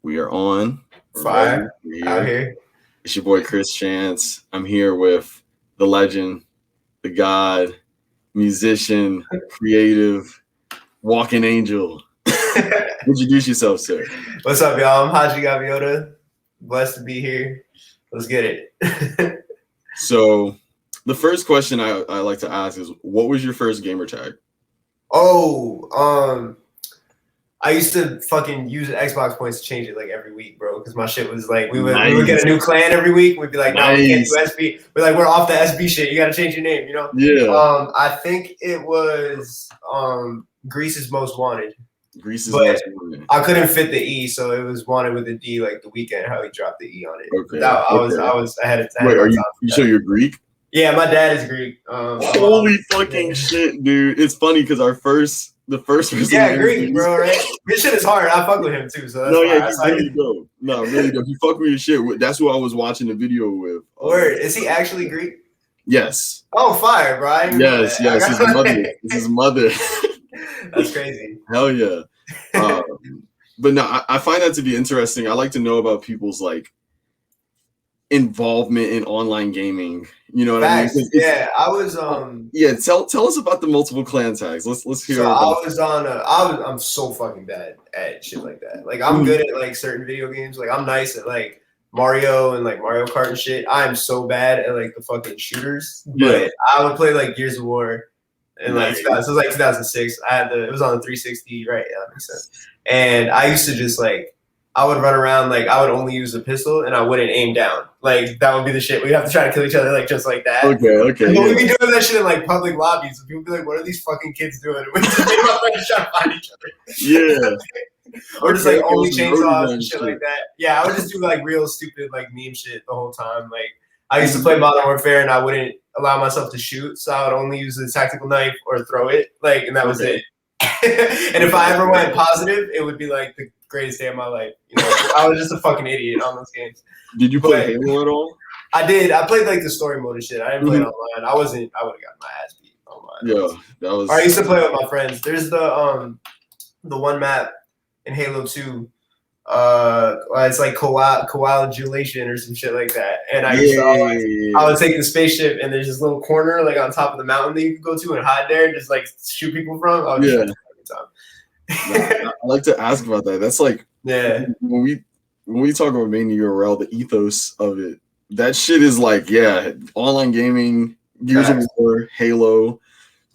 We are on. Fire out here. It's your boy Chris Chance. I'm here with the legend, the god, musician, creative, walking angel. Introduce yourself, sir. What's up, y'all? I'm Hadji Gaviota. Blessed to be here. Let's get it. So, the first question I like to ask is, what was your first gamer tag? I used to fucking use Xbox points to change it like every week, bro. Because my shit was like, we would get a new clan every week. We'd be like, no, we can't do SB. We're like, we're off the SB shit. You got to change your name, you know? Yeah. I think it was Greece's Most Wanted. Greece's Most Wanted. I couldn't fit the E, so it was Wanted with a D, like the weekend, how he dropped the E on it. Okay. I was ahead of time. Wait, are you sure you're Greek? Yeah, my dad is Greek. Holy fucking shit, dude! It's funny because the first person. Yeah, Greek, bro. Right? This shit is hard. I fuck with him too. So that's he's really dope. No, really dope. He fuck with your shit. That's who I was watching the video with. Word, is he actually Greek? Yes. Oh, fire, bro! Yes. His mother. It's his mother. That's crazy. Hell yeah. But no, I find that to be interesting. I like to know about people's like involvement in online gaming. You know what I mean? Yeah, I was yeah, tell us about the multiple clan tags. Let's hear. So I'm so fucking bad at shit like that. Like I'm good at like certain video games. Like I'm nice at like Mario and like Mario Kart and shit. I'm so bad at like the fucking shooters. Yeah. But I would play like Gears of War and like so it was like 2006. It was on the 360, right? Yeah, that makes sense. And I used to just like I would run around, like, I would only use a pistol, and I wouldn't aim down. Like, that would be the shit. We'd have to try to kill each other, like, just like that. Okay. But we'd be doing that shit in, like, public lobbies. And people would be like, what are these fucking kids doing? And we'd just be trying to find each other. Yeah. Or just, like, only chainsaws and shit like that. Yeah, I would just do, like, real stupid, like, meme shit the whole time. Like, I used to play Modern Warfare, and I wouldn't allow myself to shoot, so I would only use the tactical knife or throw it. Like, and that was it. And if I ever went positive, it would be, like, the greatest day of my life. You know, I was just a fucking idiot on those games. Did you play Halo at all? I did. I played like the story mode and shit. I didn't play it online. I would have gotten my ass beat online. Yeah, that was. I used to play with my friends. There's the one map in Halo 2. It's like coagulation or some shit like that. And I would take the spaceship and there's this little corner like on top of the mountain that you could go to and hide there and just like shoot people from. I would just time. I like to ask about that. That's like when we talk about main URL, the ethos of it, that shit is like online gaming, Gears of War, Halo,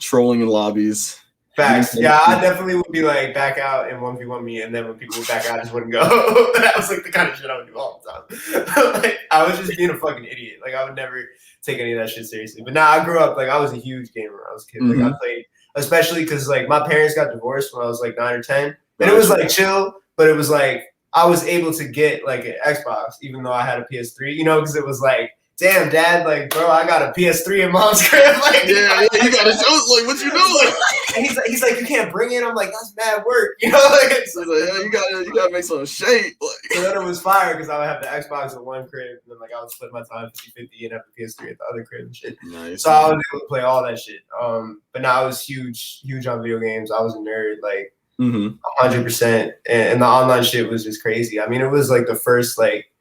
trolling in lobbies. Facts. Yeah, I definitely would be like back out and 1v1 me, and then when people would back out, I just wouldn't go. That was like the kind of shit I would do all the time. Like I was just being a fucking idiot. Like I would never take any of that shit seriously. But now I grew up like I was a huge gamer when I was a kid. Like I played. Especially because like my parents got divorced when I was like 9 or 10, and it was like chill, but it was like I was able to get like an Xbox even though I had a PS3, you know, because it was like, damn, dad, like bro, I got a PS3 in mom's crib, like you gotta show like what you doing. And he's like, you can't bring it. I'm like, that's mad work, you know. Like, so you gotta make some shape. Like. So then it was fire because I would have the Xbox at one crib, and then like I would split my time 50-50 and have the PS3 at the other crib and shit. Nice. So I was able to play all that shit. But now I was huge on video games. I was a nerd, like 100%, and the online shit was just crazy. I mean, it was like the first like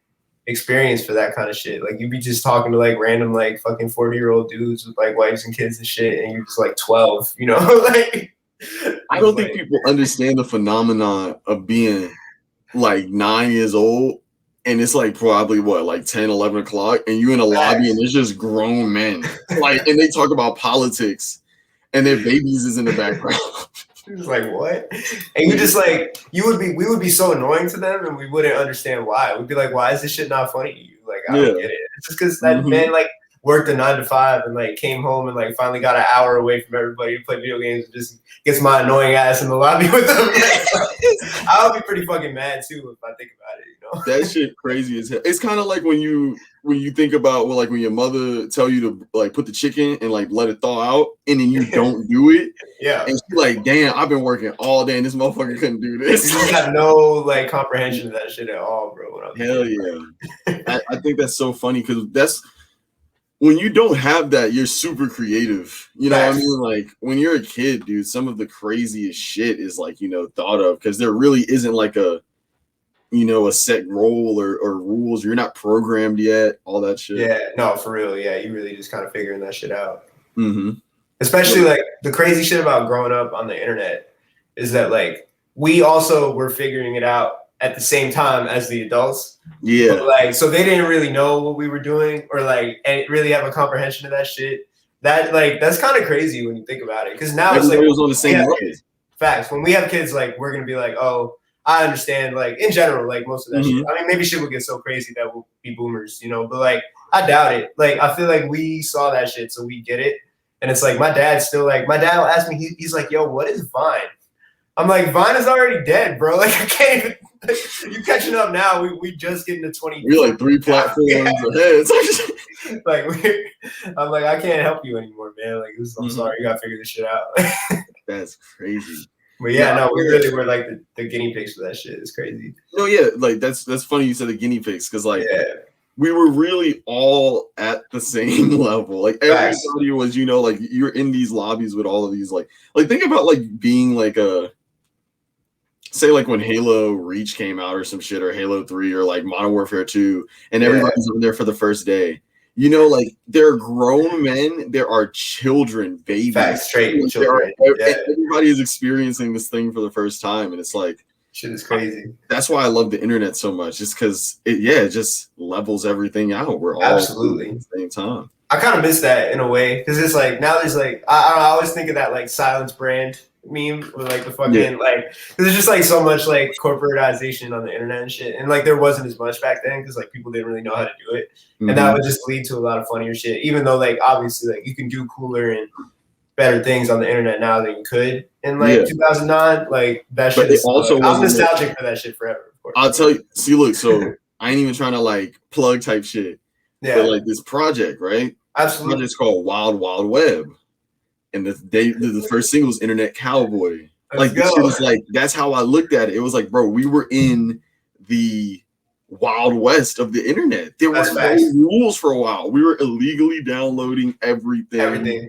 experience for that kind of shit. Like you'd be just talking to like random like fucking 40-year-old dudes with like wives and kids and shit, and you're just like 12, you know. Like I don't think people understand the phenomenon of being like 9 years old and it's like probably like 10, 11 o'clock and you in a lobby and it's just grown men like and they talk about politics and their babies is in the background. It's like what? And you just like we would be so annoying to them and we wouldn't understand why. We'd be like, why is this shit not funny to you? Like I don't get it. It's just because that man like worked a 9 to 5 and like came home and like finally got an hour away from everybody to play video games and just gets my annoying ass in the lobby with them. I would be pretty fucking mad too if I think about it, you know. That shit crazy as hell. It's kind of like when you think about like when your mother tell you to like put the chicken and like let it thaw out and then you don't do it. Yeah. And she's like, damn, I've been working all day and this motherfucker couldn't do this. You got no like comprehension of that shit at all, bro. Hell yeah. I think that's so funny because that's when you don't have that, you're super creative. You know what I mean? Like when you're a kid, dude, some of the craziest shit is like, thought of because there really isn't like a a set role or rules. You're not programmed yet. All that shit. Yeah, no, for real. Yeah, you really just kind of figuring that shit out. Mm-hmm. Especially like the crazy shit about growing up on the internet is that like we also were figuring it out at the same time as the adults. Yeah. But, like, so they didn't really know what we were doing or like and really have a comprehension of that shit. That like that's kind of crazy when you think about it. Because now everybody it's like was on the same level. Facts. When we have kids, like we're gonna be like, oh, I understand. Like in general, like most of that shit. I mean, maybe shit will get so crazy that we'll be boomers, but like I doubt it. Like I feel like we saw that shit, so we get it. And it's like my dad will ask me, he's like, yo, what is Vine? I'm like, Vine is already dead, bro. Like I can't even. You catching up now? We just getting to 20. We're like 3 platforms ahead. Like I'm like, I can't help you anymore, man. Like I'm sorry, you gotta figure this shit out. That's crazy. But yeah, no, we really were like the guinea pigs for that shit. It's crazy. No, yeah, like that's funny you said the guinea pigs because like we were really all at the same level. Like everybody was, like you're in these lobbies with all of these like think about like being like say like when Halo Reach came out or some shit or Halo 3 or like Modern Warfare 2 and everybody's over there for the first day. Like there are grown men, there are children, babies. Facts, straight children. Everybody is experiencing this thing for the first time. And it's like shit is crazy. That's why I love the internet so much, just because it just levels everything out. We're all absolutely at the same time. I kind of miss that in a way because it's like now there's like I always think of that like silence brand meme with like the fucking like there's just like so much like corporatization on the internet and shit, and like there wasn't as much back then because like people didn't really know how to do it, and that would just lead to a lot of funnier shit. Even though like obviously like you can do cooler and better things on the internet now than you could in like 2009. Like that shit. Is also I'm nostalgic for that shit forever. Of course. I'll tell you. See, look, so I ain't even trying to like plug type shit. Yeah. But like this project, right? Absolutely. It's called Wild Wild Web. And the first single was Internet Cowboy. Like this shit was like that's how I looked at it. It was like, bro, we were in the Wild West of the internet. There was no rules for a while. We were illegally downloading everything.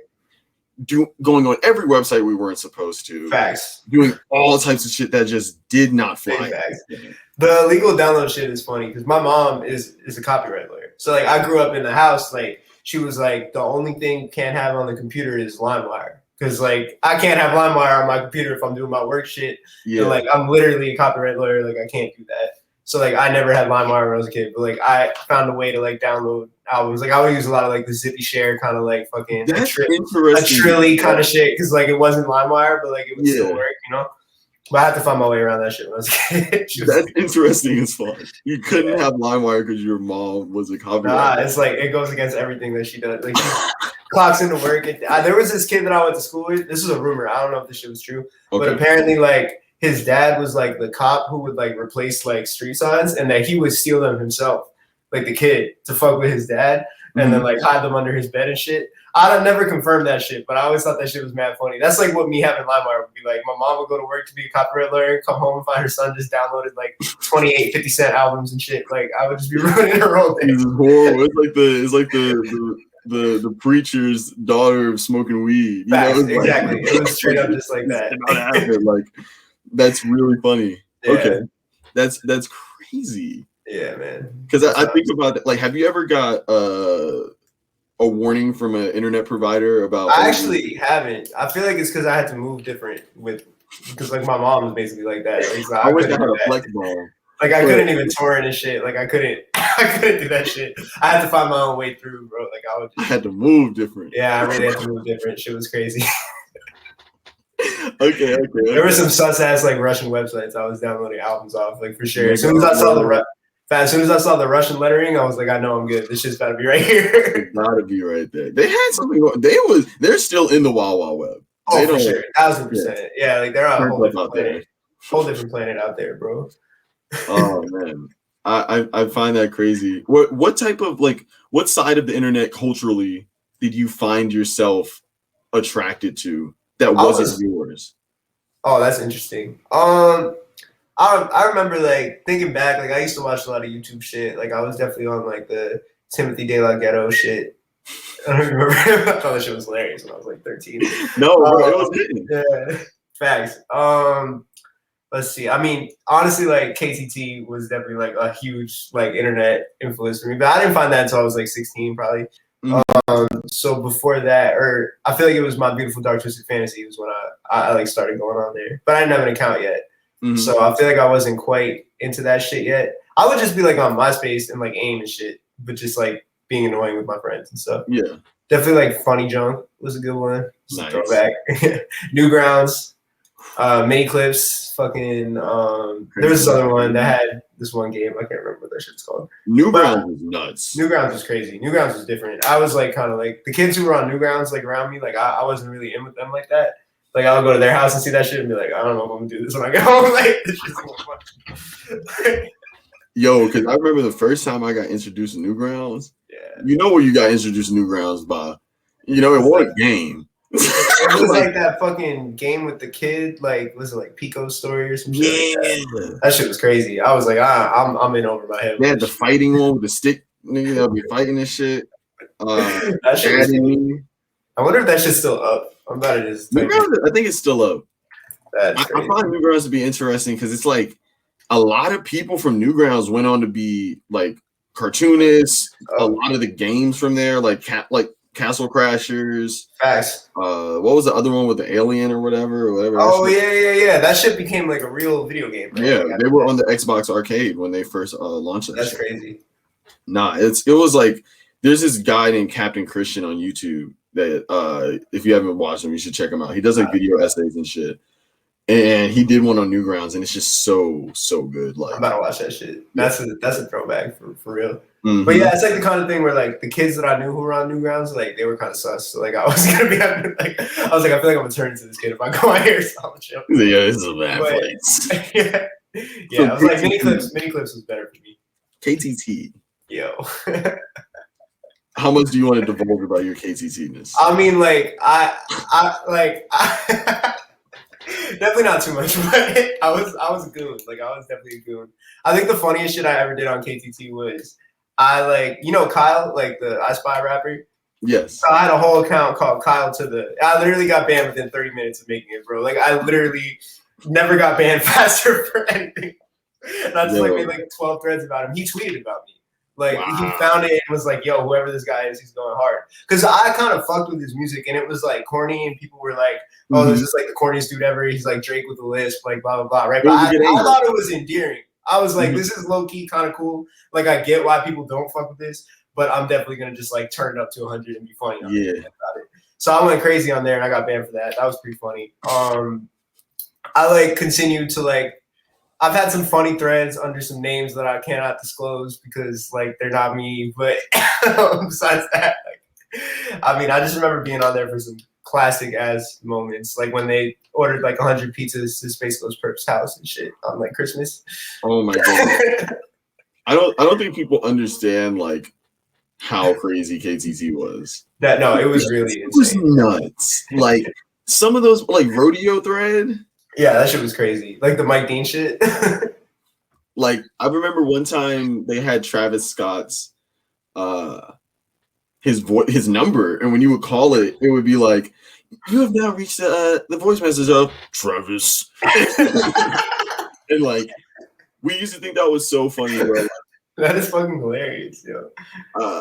Going on every website we weren't supposed to. Facts. Doing all types of shit that just did not fly. The illegal download shit is funny because my mom is a copyright lawyer. So like I grew up in the house like. She was like, the only thing you can't have on the computer is LimeWire. Because, like, I can't have LimeWire on my computer if I'm doing my work shit. Yeah. And, like, I'm literally a copyright lawyer. Like, I can't do that. So, like, I never had LimeWire when I was a kid. But, like, I found a way to, like, download albums. Like, I would use a lot of, like, the Zippy Share kind of, like, fucking a Trilly kind of shit. Because, like, it wasn't LimeWire, but, like, it would still work, But I had to find my way around that shit when I was a kid. That's interesting as fuck. You couldn't have LimeWire because your mom was a copyright. Nah, it's like it goes against everything that she does. Like she clocks into work. There was this kid that I went to school with. This is a rumor. I don't know if this shit was true, but apparently, like his dad was like the cop who would like replace like street signs, and that he would steal them himself, like the kid, to fuck with his dad, and then like hide them under his bed and shit. I'd never confirmed that shit, but I always thought that shit was mad funny. That's like what me having LimeWire would be like. My mom would go to work to be a copyright lawyer, come home and find her son just downloaded like 28 50-cent albums and shit. Like I would just be ruining her whole day. It's horrible. It's like the preacher's daughter of smoking weed. Exactly. It was straight up just like that. Like that's really funny. Yeah. Okay, that's crazy. Yeah, man. Because I think about it. Like, have you ever got a warning from an internet provider about? I actually haven't. I feel like it's because I had to move different because like my mom was basically like that. Like, so I wish I had a flex ball. Like I couldn't even torrent and shit. Like I couldn't do that shit. I had to find my own way through, bro. Like I had to move different. Yeah, I really had to move different. Shit was crazy. Okay. There were some sus ass like Russian websites I was downloading albums off, like for sure. As soon as I saw the Russian lettering, I was like, I know I'm good. This shit's gotta be right here. It's gotta be right there. They had something going. They're still in the Wild Wild Web. Oh, for sure. 1000%. Yeah, like they're on a whole different planet out there, bro. Oh man. I find that crazy. What type of what side of the internet culturally did you find yourself attracted to that wasn't yours? Oh, that's interesting. I remember like thinking back, like I used to watch a lot of YouTube shit. Like I was definitely on like the Timothy De La Ghetto shit. I don't remember. I thought that shit was hilarious when I was like 13. No, bro, it was good. Yeah, facts. let's see. I mean, honestly, like KTT was definitely like a huge like internet influence for me, but I didn't find that until I was like 16, probably. So before that, or I feel like it was My Beautiful Dark Twisted Fantasy was when I like started going on there, but I didn't have an account yet, so I feel like I wasn't quite into that shit yet. I would just be like on MySpace and like AIM and shit, but just like being annoying with my friends and stuff. Yeah, definitely like Funny Junk was a good one. Nice. Throwback. Newgrounds. Mini clips, fucking there was this other one that had this one game, I can't remember what that shit's called. Newgrounds was nuts. Newgrounds was crazy. Newgrounds was different. I was like kind of like the kids who were on Newgrounds like around me, like I wasn't really in with them like that. Like I would go to their house and see that shit and be like, I don't know if I'm gonna do this when I get home. Like this shit's so fun. Yo, because I remember the first time I got introduced to Newgrounds. Yeah. You know where you got introduced to Newgrounds by? You know, it was a game. It was like that fucking game with the kid, like was it like Pico's Story or some shit? Yeah, that shit was crazy. I was like, I'm in over my head. They had the fighting one with the stick, nigga. They'll be fighting this shit. That shit was I wonder if that shit's still up. I'm about to just. I think it's still up. I find Newgrounds to be interesting because it's like a lot of people from Newgrounds went on to be like cartoonists. A lot of the games from there, like Castle Crashers. Facts. What was the other one with the alien or whatever? Oh yeah. That shit became like a real video game. Right? Yeah, they were on the Xbox Arcade when they first launched that. That's shit. crazy. Nah, it was like there's this guy named Captain Christian on YouTube that if you haven't watched him, you should check him out. He does like video essays and shit. And he did one on Newgrounds, and it's just so good. Like I'm about to watch that shit. That's a throwback for real. Mm-hmm. But yeah, it's like the kind of thing where like the kids that I knew who were on Newgrounds, like they were kind of sus. So like I was gonna be like, I was like, I feel like I'm gonna turn into this kid if I go out here. So I'm chill. Yeah, this is a bad place. Yeah. I was like, mini clips was better for me. KTT. Yo. How much do you want to divulge about your KTT-ness? I mean, like I definitely not too much, but I was a goon. Like I was definitely a goon. I think the funniest shit I ever did on KTT was I Kyle, like the I Spy rapper. Yes. So I had a whole account called Kyle I literally got banned within 30 minutes of making it, bro. Like I literally never got banned faster for anything. And I just made like 12 threads about him. He tweeted about me. Like he found it and was like, yo, whoever this guy is, he's going hard. Because I kind of fucked with his music and it was like corny and people were like, oh, this is like the corniest dude ever. He's like Drake with a lisp, like blah, blah, blah, right? But I thought it was endearing. I was like, this is low-key kind of cool. Like I get why people don't fuck with this, but I'm definitely going to just like turn it up to 100 and be funny on it about it. So I went crazy on there and I got banned for that. That was pretty funny. I like continued to like, I've had some funny threads under some names that I cannot disclose because like they're not me. But besides that, like, I mean, I just remember being on there for some classic ass moments, like when they ordered like 100 pizzas to Space Ghost Perp's house and shit on like Christmas. Oh my god! I don't think people understand like how crazy KTT was. It was really insane. It was nuts. Like some of those like rodeo thread. Yeah, that shit was crazy. Like the Mike Dean shit. Like I remember one time they had Travis Scott's his number, and when you would call it, it would be like, "You have now reached the voice message of Travis." And like we used to think that was so funny, bro. That is fucking hilarious, yo.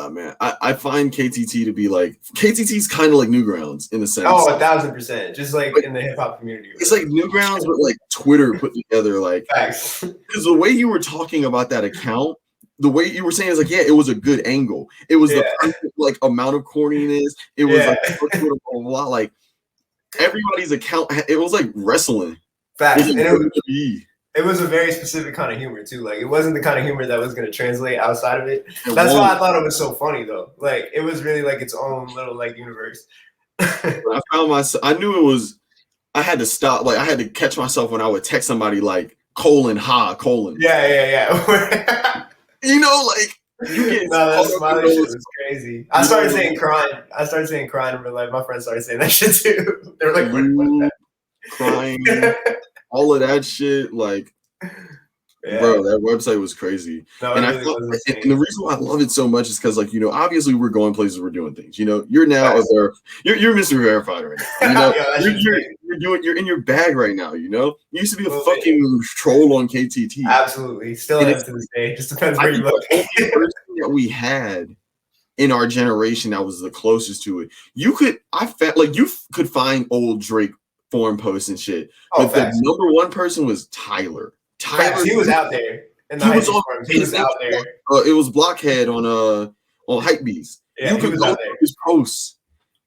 Man, I find KTT to be like KTT's kind of like Newgrounds in a sense. Oh, 1,000%. Just like in the hip hop community. Right? It's like Newgrounds, but like Twitter put together. Like, because the way you were talking about that account, the way you were saying is like, yeah, it was a good angle. It was the perfect like amount of corniness. It was like a lot. Like everybody's account. It was like wrestling. Facts. It was a very specific kind of humor too. Like it wasn't the kind of humor that was going to translate outside of it. That's why I thought it was so funny though. Like it was really like its own little like universe. I found myself. I knew it was. I had to stop. Like I had to catch myself when I would text somebody like : Yeah. You know, like you get that smiley shit was crazy. I started saying crying in real life. My friends started saying that shit too. They were like, what crying. All of that shit, like, bro, that website was crazy. No, and really and the reason why I love it so much is because, like, you know, obviously we're going places, we're doing things. You know, you're now you're Mr. Verified right now. You know, you're you're in your bag right now, you know? You used to be a fucking troll on KTT. Absolutely. Still am to this day. Just depends where you look. The only person that we had in our generation that was the closest to it. You could find old Drake forum posts and shit. But the number one person was Tyler. He was out there. He was out there. It was Blockhead on Hypebeast. Yeah, you could go through his posts.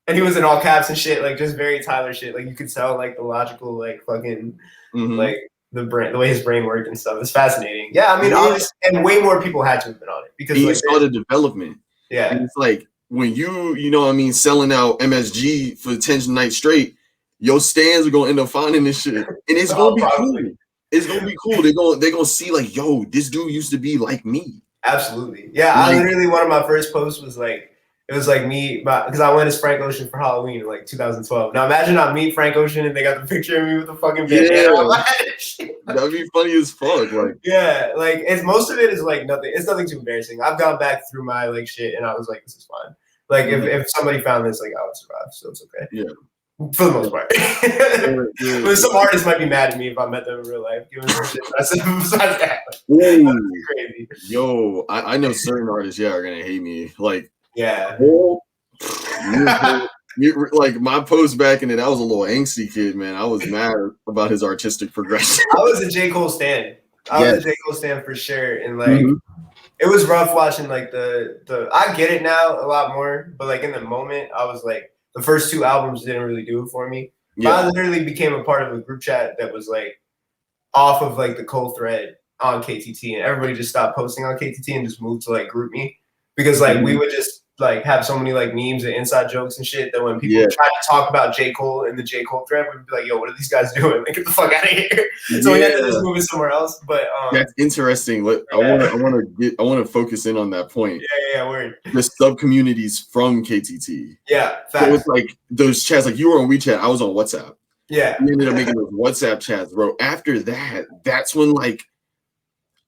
And he was in all caps and shit, like just very Tyler shit. Like you could tell like the logical, like fucking like the way his brain worked and stuff. It's fascinating. Yeah, I mean, honestly, and way more people had to have been on it because he saw the development. Yeah. And it's like when you know what I mean, selling out MSG for 10 nights straight, your stands are gonna end up finding this shit. And it's gonna be cool. It's gonna be cool. They're gonna see like, yo, this dude used to be like me. Absolutely. Yeah, I literally one of my first posts was like, it was like me, because I went as Frank Ocean for Halloween in like 2012. Now imagine I meet Frank Ocean and they got the picture of me with the fucking bandana on my head. That'd be funny as fuck. Like, yeah, like most of it is like nothing. It's nothing too embarrassing. I've gone back through my like shit and I was like, this is fine. Like if somebody found this, like I would survive, so it's okay. Yeah. For the most part. But some artists might be mad at me if I met them in real life. Given some shit I said besides that. Crazy. Yo, I know certain artists, are gonna hate me. Like, like my post back in it, I was a little angsty kid, man. I was mad about his artistic progression. I was a J. Cole stan. I was a J. Cole stan for sure. And like it was rough watching like the I get it now a lot more, but like in the moment I was like the first 2 albums didn't really do it for me. Yeah. I literally became a part of a group chat that was like off of like the Cole thread on KTT, and everybody just stopped posting on KTT and just moved to like group me because like we would just like have so many like memes and inside jokes and shit that when people tried to talk about J. Cole in the J. Cole thread, we'd be like, yo, what are these guys doing? Like, get the fuck out of here. So we had to just move it somewhere else. But that's interesting. I want to focus in on that point. Yeah, word. The sub communities from KTT. Yeah, facts. So it's like those chats, like you were on WeChat, I was on WhatsApp. Yeah. We ended up making those WhatsApp chats, bro. After that, that's when like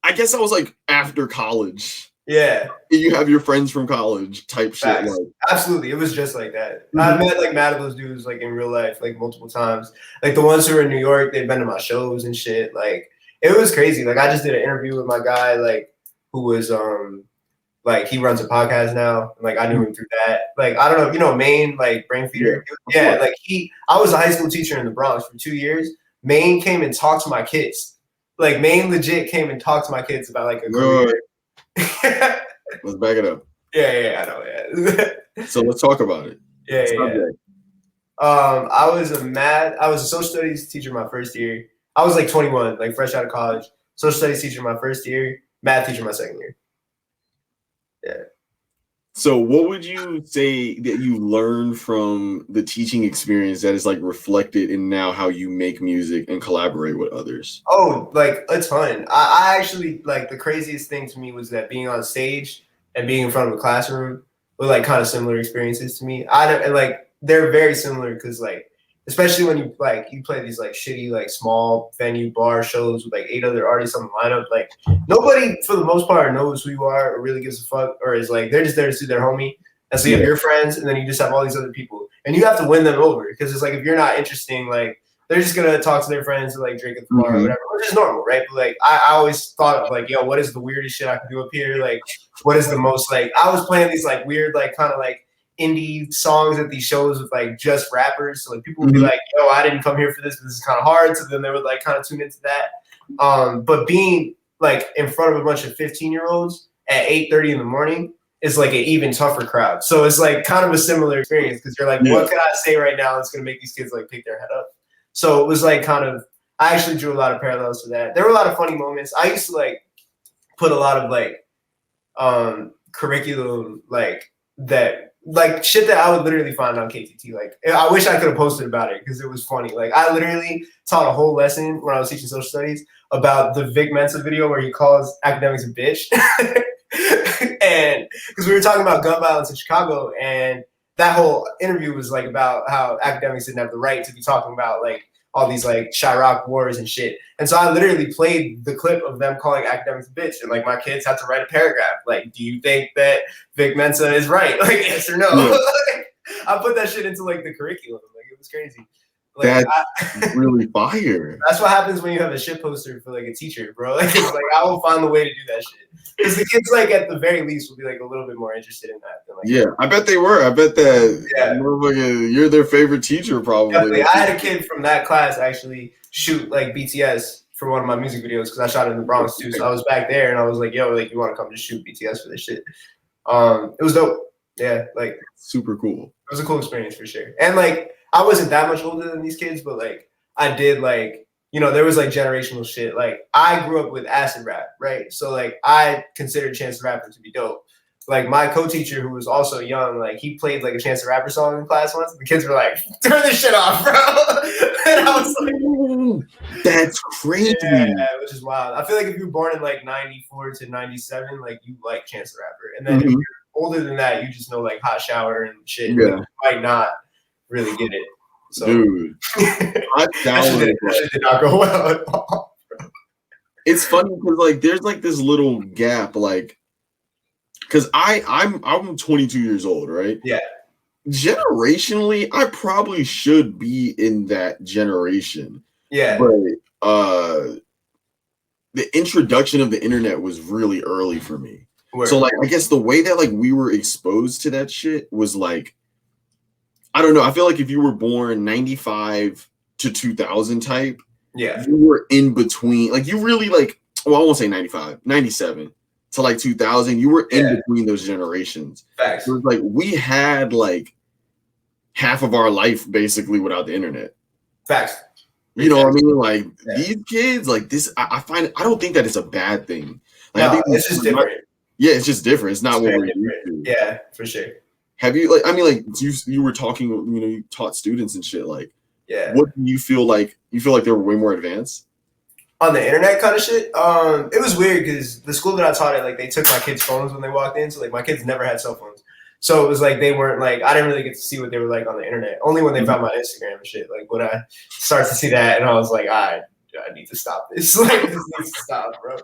I guess I was like after college. Yeah. You have your friends from college type shit. Like. Absolutely. It was just like that. I met like mad of those dudes like in real life, like multiple times. Like the ones who were in New York, they've been to my shows and shit. Like it was crazy. Like I just did an interview with my guy, like who was like he runs a podcast now. And, like I knew him through that. Like I don't know, you know, Maine, like Brain Feeder. Yeah, like I was a high school teacher in the Bronx for 2 years. Maine came and talked to my kids. Like Maine legit came and talked to my kids about like a career. Let's back it up. Yeah, I know. Yeah. So let's talk about it. Yeah. I was a social studies teacher my first year. I was like 21, like fresh out of college. Social studies teacher my first year, math teacher my second year. Yeah. So what would you say that you learned from the teaching experience that is like reflected in now how you make music and collaborate with others? Oh, like a ton. I actually like the craziest thing to me was that being on stage and being in front of a classroom were like kind of similar experiences to me. They're very similar because like especially when you play these like shitty like small venue bar shows with like 8 other artists on the lineup, like nobody for the most part knows who you are or really gives a fuck, or is like they're just there to see their homie. And so you have your friends and then you just have all these other people and you have to win them over because it's like if you're not interesting, like they're just gonna talk to their friends and like drink at the bar or whatever, which is normal, right? But like I always thought of like, yo, what is the weirdest shit I can do up here? Like what is the most like I was playing these like weird like kind of like indie songs at these shows with like just rappers, so like people would be like, yo, I didn't come here for this, but this is kind of hard, so then they would like kind of tune into that. But being like in front of a bunch of 15-year-olds at 8:30 in the morning is like an even tougher crowd, so it's like kind of a similar experience because you're like, what can I say right now that's gonna make these kids like pick their head up? So it was like kind of I actually drew a lot of parallels to that. There were a lot of funny moments. I used to like put a lot of like curriculum like that like shit that I would literally find on KTT. Like I wish I could have posted about it because it was funny. Like I literally taught a whole lesson when I was teaching social studies about the Vic Mensa video where he calls academics a bitch. And because we were talking about gun violence in Chicago, and that whole interview was like about how academics didn't have the right to be talking about like all these like Chirac wars and shit. And so I literally played the clip of them calling academics a bitch. And like my kids had to write a paragraph. Like, do you think that Vic Mensa is right? Like, yes or no. I put that shit into like the curriculum. Like it was crazy. Like, that's really fire. That's what happens when you have a shit poster for like a teacher, bro. Like, it's like I will find the way to do that shit because the kids, like, at the very least, will be like a little bit more interested in that. Than, like, Yeah, I bet they were. I bet that you're their favorite teacher, probably. Definitely. I had a kid from that class actually shoot like BTS for one of my music videos because I shot it in the Bronx too. So I was back there and I was like, "Yo, like, you want to come just shoot BTS for this shit?" It was dope. Yeah, like super cool. It was a cool experience for sure. And like I wasn't that much older than these kids, but like I did like, you know, there was like generational shit. Like I grew up with acid rap, right? So like I considered Chance the Rapper to be dope. Like my co-teacher who was also young, like he played like a Chance the Rapper song in class once. The kids were like, "Turn this shit off, bro." And I was like, that's crazy. Yeah, which is wild. I feel like if you were born in like 94 to 97, like you like Chance the Rapper. And then if you're older than that, you just know like Hot Shower and shit. Yeah. Like, you might not really get it. So, dude, that did not go well at all. It's funny because like there's like this little gap, like because I'm 22 years old, right? Yeah. Generationally, I probably should be in that generation. Yeah. But the introduction of the internet was really early for me. Word. So like I guess the way that like we were exposed to that shit was like, I don't know. I feel like if you were born 95 to 2000 type, yeah, you were in between. Like you really like, well, I won't say 95, 97 to like 2000. You were in between those generations. Facts. It was like we had like half of our life basically without the internet. Facts. You know what I mean? Like these kids, like this, I don't think that it's a bad thing. Like, no, I think it's just different. Yeah, it's just different. It's not what we're used to. Yeah, for sure. Have you like? I mean, like you were talking. You know, you taught students and shit. Like, yeah. What do you feel like? You feel like they were way more advanced on the internet kind of shit? It was weird because the school that I taught at, like, they took my kids' phones when they walked in. So like my kids never had cell phones. So it was like they weren't like I didn't really get to see what they were like on the internet. Only when they found my Instagram and shit. Like when I started to see that, and I was like, I need to stop this. Like this needs to stop, bro.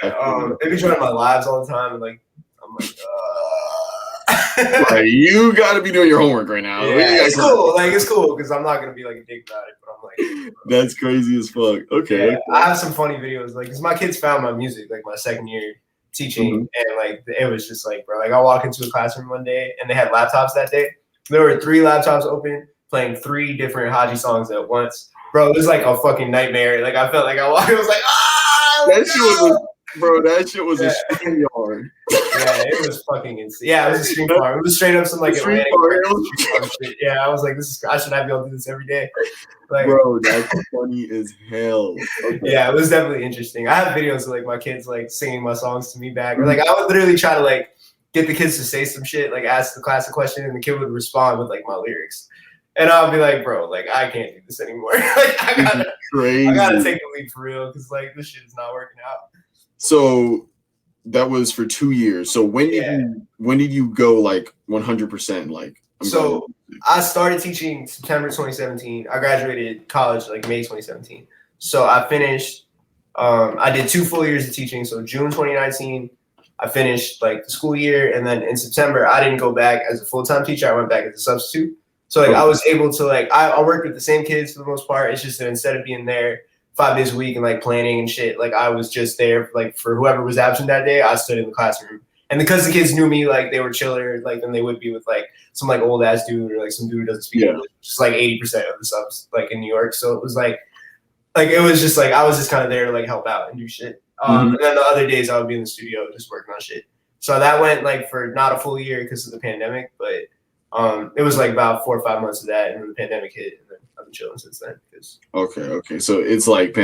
But they be joining my lives all the time, and like I'm like, like, you got to be doing your homework right now. Yeah, it's cool. Like it's cool because I'm not gonna be like a dick about it. But I'm like, that's crazy as fuck. Okay, yeah, I have some funny videos. Like, cause my kids found my music like my second year teaching, and like it was just like, bro. Like I walked into a classroom one day, and they had laptops that day. There were 3 laptops open, playing 3 different Hadji songs at once. Bro, it was like a fucking nightmare. Like I felt like I was like, that shit was, bro. That shit was a stream yard. Yeah, it was fucking insane. Yeah, it was a stream farm. It was straight up some like Atlantic shit. Yeah, I was like, I should have y'all do this every day. Like, bro, that's funny as hell. Okay. Yeah, it was definitely interesting. I have videos of like my kids like singing my songs to me back, or like I would literally try to like get the kids to say some shit, like ask the class a question, and the kid would respond with like my lyrics. And I'll be like, bro, like I can't do this anymore. Like I gotta take the leap for real because like this shit is not working out. So that was for 2 years. So when did you go like 100%? Like I started teaching September 2017. I graduated college like May 2017. So I finished. I did 2 full years of teaching. So June 2019, I finished like the school year, and then in September I didn't go back as a full-time teacher. I went back as a substitute. So like I was able to like I worked with the same kids for the most part. It's just that instead of being there 5 days a week and like planning and shit, like I was just there like for whoever was absent that day. I stood in the classroom, and because the kids knew me, like they were chiller like than they would be with like some like old ass dude or like some dude who doesn't speak English. Just like 80% of the subs like in New York. So it was like it was just like I was just kind of there to like help out and do shit. And then the other days I would be in the studio just working on shit. So that went like for not a full year because of the pandemic, but it was like about 4 or 5 months of that, and then the pandemic hit, and then I've been chilling since then. Okay. So it's like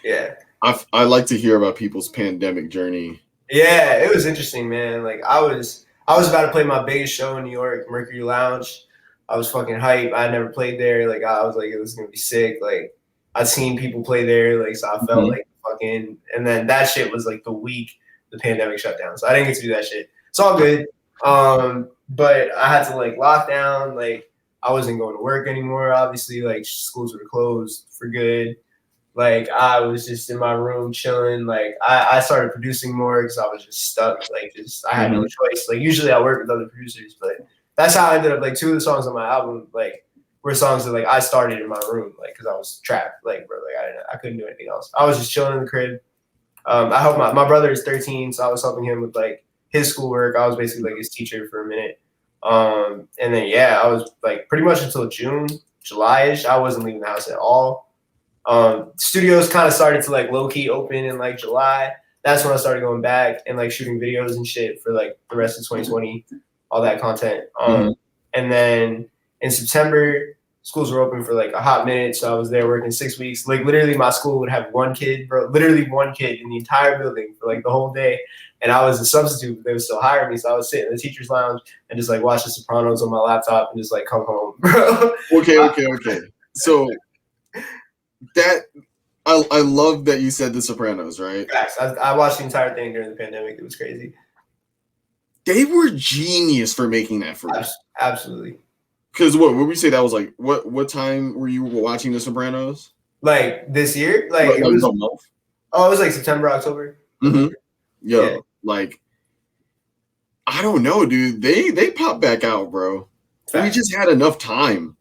yeah. I like to hear about people's pandemic journey. Yeah, it was interesting, man. Like I was about to play my biggest show in New York, Mercury Lounge. I was fucking hype. I never played there. Like I was like, it was gonna be sick. Like I'd seen people play there. Like so, I felt like fucking. And then that shit was like the week the pandemic shut down, so I didn't get to do that shit. It's all good. But I had to like lock down. Like I wasn't going to work anymore. Obviously, like schools were closed for good. Like I was just in my room chilling. Like I started producing more because I was just stuck. Like I had no choice. Like usually I work with other producers, but that's how I ended up. Like 2 of the songs on my album like were songs that like I started in my room, like because I was trapped, like bro, like I couldn't do anything else. I was just chilling in the crib. I helped my brother is 13, so I was helping him with like his schoolwork. I was basically like his teacher for a minute. And then yeah, I was like pretty much until June, July-ish, I wasn't leaving the house at all. Studios kind of started to like low key open in like July. That's when I started going back and like shooting videos and shit for like the rest of 2020, all that content. And then in September, schools were open for like a hot minute, so I was there working 6 weeks. Like literally, my school would have one kid, bro. Literally one kid in the entire building for like the whole day, and I was a substitute, but they would still hire me. So I would sit in the teacher's lounge and just like watch The Sopranos on my laptop and just like come home, bro. Okay. So that I love that you said The Sopranos, right? Facts. I watched the entire thing during the pandemic. It was crazy. They were genius for making that for us. Absolutely. Because what would we say that was like? What time were you watching The Sopranos? Like this year? Like it was. Oh, it was like September, October. Yeah. Like I don't know, dude. They popped back out, bro. We just had enough time.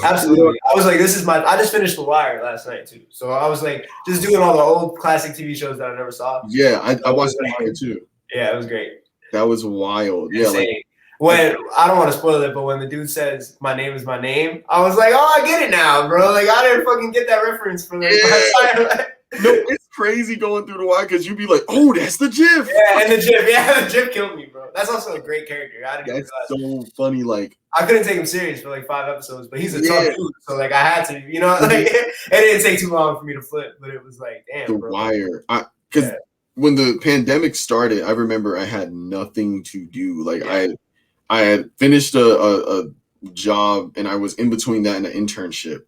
Absolutely. I was like, I just finished The Wire last night too. So I was like just doing all the old classic TV shows that I never saw. Yeah, I watched The Wire too. Yeah, it was great. That was wild. Insane. Yeah, like when I don't want to spoil it, but when the dude says my name is my name, I was like, oh, I get it now, bro. Like I didn't fucking get that reference from the No, it's crazy going through The Wire because you'd be like, oh, that's the GIF. Yeah, and the GIF killed me, bro. That's also a great character. That's so funny. Like I couldn't take him serious for like 5 episodes, but he's a tough dude, so like I had to, like it didn't take too long for me to flip, but it was like, damn, The bro. Wire. Because when the pandemic started, I remember I had nothing to do. Like I had finished a job and I was in between that and an internship.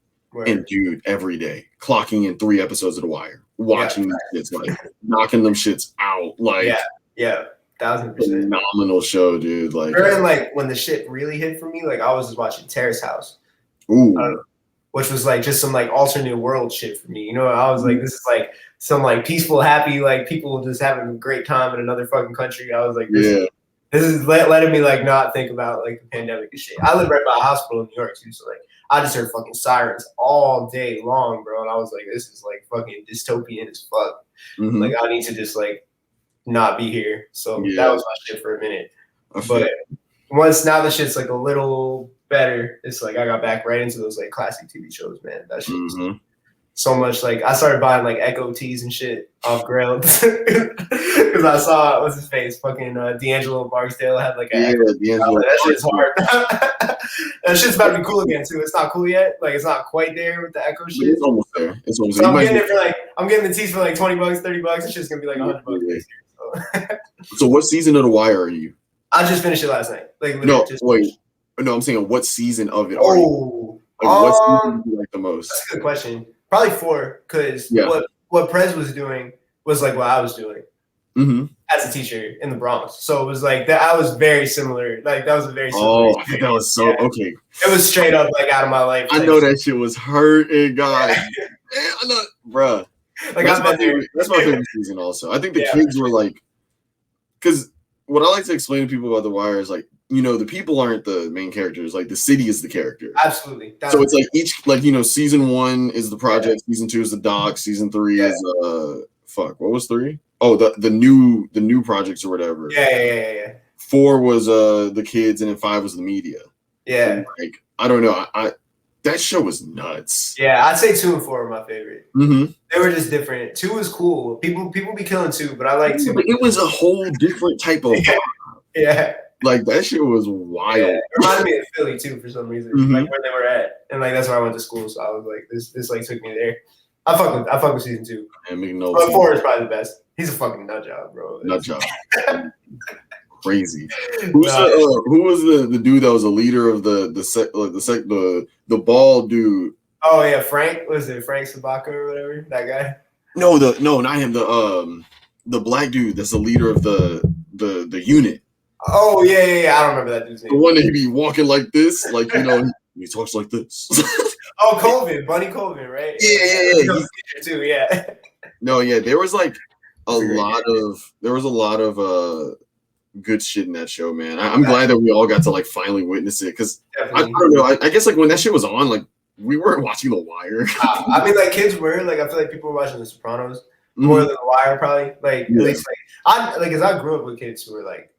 And dude, every day clocking in 3 episodes of The Wire, watching these shits, like knocking them shits out, like 1000%. phenomenal show, dude. Like, and like when the shit really hit for me, like I was just watching Terrace House, which was like just some like alternate world shit for me. I was like, this is like some like peaceful, happy, like people just having a great time in another fucking country. I was like, this is letting me like not think about like the pandemic and shit. I live right by a hospital in New York too, so like I just heard fucking sirens all day long, bro. And I was like, this is like fucking dystopian as fuck. Like I need to just like not be here. So that was my shit for a minute. But now the shit's like a little better, it's like I got back right into those like classic TV shows, man. That shit was so much. Like I started buying like Echo tees and shit off Grail because I saw what's his face, fucking D'Angelo Barksdale had like a D'Angelo. That shit's hard. That shit's about to be cool again too. It's not cool yet. Like it's not quite there with the Echo shit. It's almost there. So I'm getting it for like I'm getting the tees for like $20, $30. It's just gonna be like $100. So what season of The Wire are you? I just finished it last night. Like No, I'm saying what season of it are you? Like what season do you like the most? That's a good question. Probably 4, because what Prez was doing was like what I was doing as a teacher in the Bronx. So it was like that. I was very similar. Like that was a very similar I think that was so okay. It was straight up like out of my life. I know that shit was hurting, God. I know, bruh. Like that's my favorite season. Also, I think the kids were like, because what I like to explain to people about The Wire is like, the people aren't the main characters. Like the city is the character. Absolutely. So it's like each, like, season 1 is the project, season 2 is the doc, season 3 is what was 3? Oh, the new projects or whatever. Yeah. 4 was the kids, and then 5 was the media. Yeah. And, like I don't know, that show was nuts. Yeah, I'd say 2 and 4 are my favorite. They were just different. 2 was cool. People be killing 2, but I like 2. But it was a whole different type of yeah. Like that shit was wild. Yeah, it reminded me of Philly too for some reason, like where they were at, and like that's where I went to school. So I was like, this like took me there. I fuck with season 2. But 4 is probably the best. He's a fucking nut job, bro. Nut job. Crazy. Who was the dude that was a leader of the bald dude? Oh yeah, Frank. Was it Frank Sabaka or whatever? That guy? No, not him. The black dude that's the leader of the unit. Oh yeah. I don't remember that dude's name. The one that he be walking like this, like he talks like this. Oh, Colvin, Bunny Colvin, right? Yeah. Too, yeah. No, yeah, there was like a lot of good shit in that show, man. I'm glad that we all got to like finally witness it because I don't know. I guess like when that shit was on, like we weren't watching The Wire. I mean, like kids were like, I feel like people were watching The Sopranos more than The Wire, probably. Like at least like because I grew up with kids who were like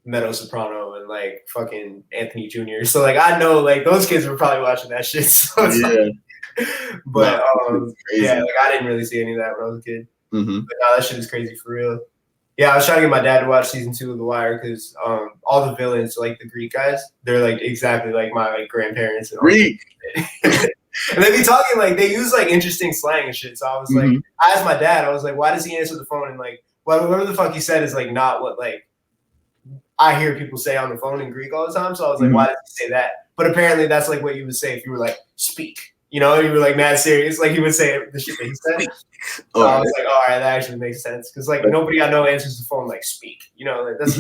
Meadow Soprano and like fucking Anthony Jr. So like I know like those kids were probably watching that shit. So it's but yeah, like I didn't really see any of that when I was a kid. But no, that shit is crazy for real. Yeah, I was trying to get my dad to watch season 2 of The Wire because all the villains, like the Greek guys, they're like exactly like my like grandparents and all Greek. And they be talking like they use like interesting slang and shit. So I was like, I asked my dad, I was like, why does he answer the phone and like whatever the fuck he said is like not what like I hear people say on the phone in Greek all the time. So I was like, why did he say that? But apparently that's like what you would say if you were like speak. You know, you were like mad serious, like he would say the shit that he said. So I was like, all right, that actually makes sense because like nobody I know answers the phone like speak. You know, like that's.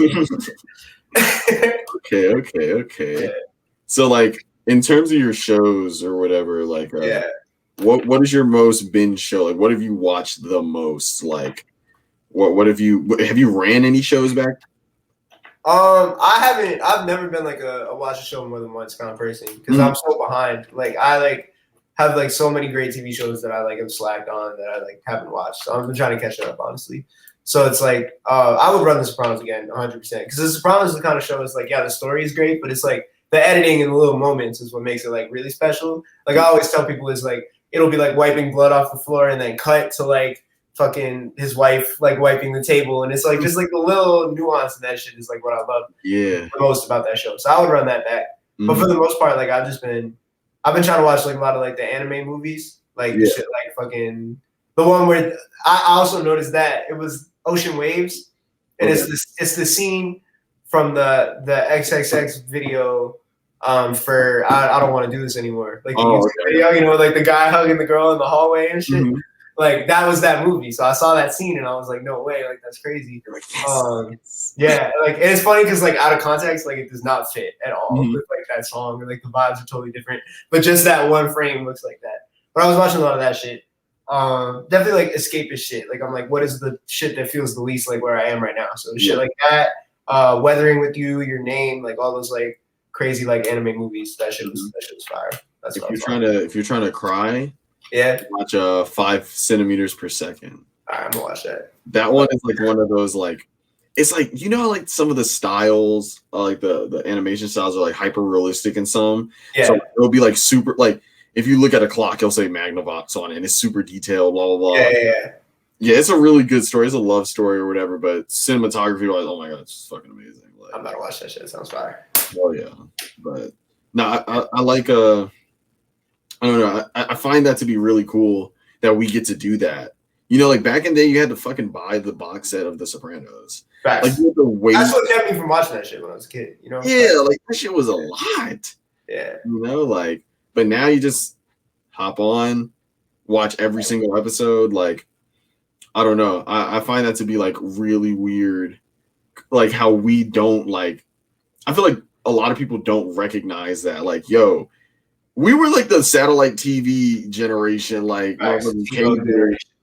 Okay. Yeah. So like in terms of your shows or whatever, like what is your most binge show? Like what have you watched the most? Like what have you ran any shows back? I haven't. I've never been like a watch a show more than once kind of person because I'm so behind. Like I like. Have like so many great TV shows that I like have slacked on that I like haven't watched. So I've been trying to catch up, honestly. So it's like I would run The Sopranos again, 100%. Because The Sopranos is the kind of show. It's like the story is great, but it's like the editing and the little moments is what makes it like really special. Like I always tell people is like it'll be like wiping blood off the floor and then cut to like fucking his wife like wiping the table, and it's like just like the little nuance in that shit is like what I love the most about that show. So I would run that back. But for the most part, like I've been trying to watch like a lot of like the anime movies, like the shit like fucking the one where I also noticed that it was Ocean Waves, and it's the scene from the XXX video for I don't want to do this anymore, like the music video, you know, like the guy hugging the girl in the hallway and shit. Like that was that movie. So I saw that scene and I was like, no way, like that's crazy. Like, yeah, like and it's funny because like out of context, like it does not fit at all with like that song, or like the vibes are totally different. But just that one frame looks like that. But I was watching a lot of that shit. Definitely like escapist shit. Like I'm like, what is the shit that feels the least like where I am right now? So shit like that, Weathering with You, Your Name, like all those like crazy like anime movies. That shit was fire. That's if you're trying to cry. Yeah. Watch 5 centimeters per second. All right, I'm gonna watch that. That one is like one of those like it's like you know how like some of the styles like the animation styles are like hyper realistic in some. Yeah. So it'll be like super like if you look at a clock, it'll say Magnavox on it and it's super detailed, blah blah blah. Yeah. Yeah, it's a really good story. It's a love story or whatever, but cinematography like, oh my god, it's fucking amazing. Like, I'm about to watch that shit. It sounds fire. Oh yeah. But no, I like I don't know. I find that to be really cool that we get to do that. You know, like back in the day, you had to fucking buy the box set of The Sopranos. Facts. Like you had to wait. That's what kept me from watching that shit when I was a kid. You know? Yeah, like that shit was a lot. Yeah. You know, like, but now you just hop on, watch every single episode. Like, I don't know. I find that to be like really weird. Like how we don't like. I feel like a lot of people don't recognize that. Like, yo. We were like the satellite TV generation, like cable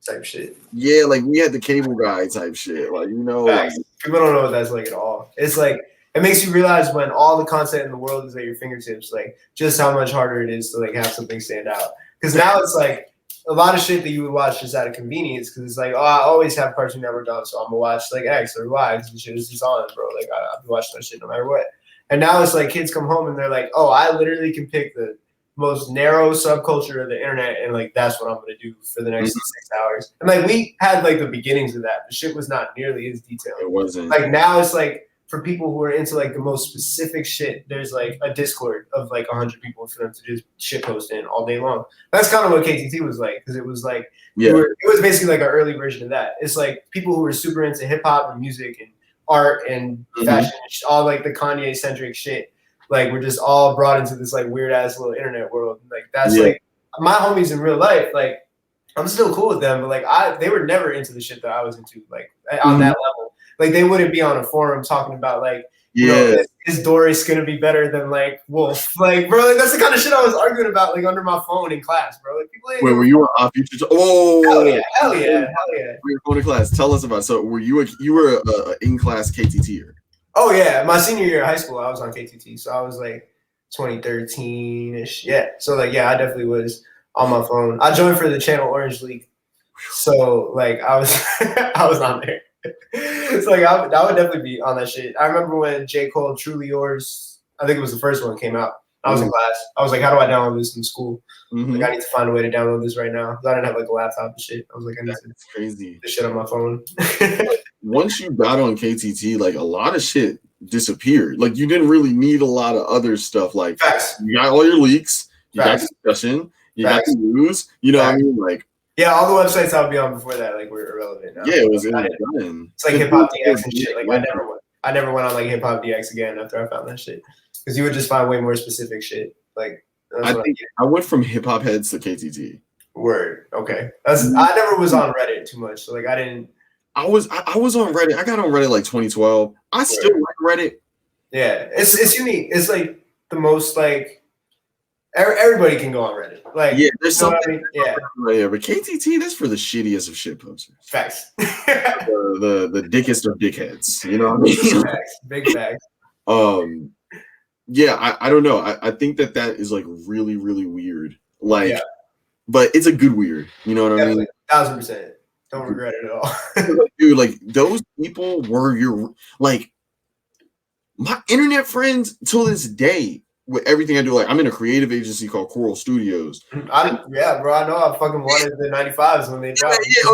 type shit. Yeah, like we had the cable guy type shit. Like, you know, like, people don't know what that's like at all. It's like it makes you realize when all the content in the world is at your fingertips, like just how much harder it is to like have something stand out. Because now it's like a lot of shit that you would watch just out of convenience. Because it's like, oh, I always have Cartoon Network on, so I'm gonna watch like X or Y because the shit is just on, bro. Like I'll be watching that shit no matter what. And now it's like kids come home and they're like, oh, I literally can pick the most narrow subculture of the internet and like that's what I'm gonna do for the next 6 hours. And like we had like the beginnings of that. The shit was not nearly as detailed. It wasn't. Like now it's like for people who are into like the most specific shit, there's like a Discord of like 100 people for them to just shit post in all day long. That's kind of what KTT was like because it was like it was basically like an early version of that. It's like people who were super into hip hop and music and art and fashion, all like the Kanye centric shit. Like we're just all brought into this like weird ass little internet world. Like that's like my homies in real life. Like I'm still cool with them, but like they were never into the shit that I was into. Like on that level, like they wouldn't be on a forum talking about like you know is Doris gonna be better than like Wolf? Like bro, like that's the kind of shit I was arguing about like under my phone in class, bro. Like people. Wait, were you on future? Oh, hell yeah. We were going to class. Tell us about it. So were you were a in class KTTer? Oh yeah, my senior year of high school, I was on KTT, so I was like 2013-ish. Yeah, so like yeah, I definitely was on my phone. I joined for the Channel Orange League, so like I was I was on there. It's like I would definitely be on that shit. I remember when J. Cole Truly Yours, I think it was the first one, came out. I was in class. I was like, how do I download this in school? Like I need to find a way to download this right now. I didn't have like a laptop and shit. I was like, I need to crazy. this shit on my phone. Once you got on KTT, like a lot of shit disappeared. Like you didn't really need a lot of other stuff. Like Facts. You got all your leaks, you Facts. got discussion, you Facts. got the news. You know what I mean? Like yeah, all the websites I would be on before that like were irrelevant now. Yeah, it was done. It's like Hip Hop DX and shit. Like I never went on like Hip Hop DX again after I found that shit because you would just find way more specific shit. Like I went from hip hop heads to KTT. Word. Okay. I never was on Reddit too much. So like I didn't. I was on Reddit. I got on Reddit like 2012. I still like Reddit. Yeah, it's unique. It's like the most like everybody can go on Reddit. Like yeah, there's something. I mean? Yeah, but KTT, that's for the shittiest of shit posters. Facts. the dickest of dickheads. You know what I mean? Facts. Big facts. Yeah, I don't know. I think that is like really, really weird. Like, but it's a good weird. You know what I mean? 1000%. Don't regret it at all. Dude, like those people were your like my internet friends till this day. With everything I do, like I'm in a creative agency called Coral Studios. Yeah, bro. I know. I fucking wanted the 95s when they dropped. Yeah,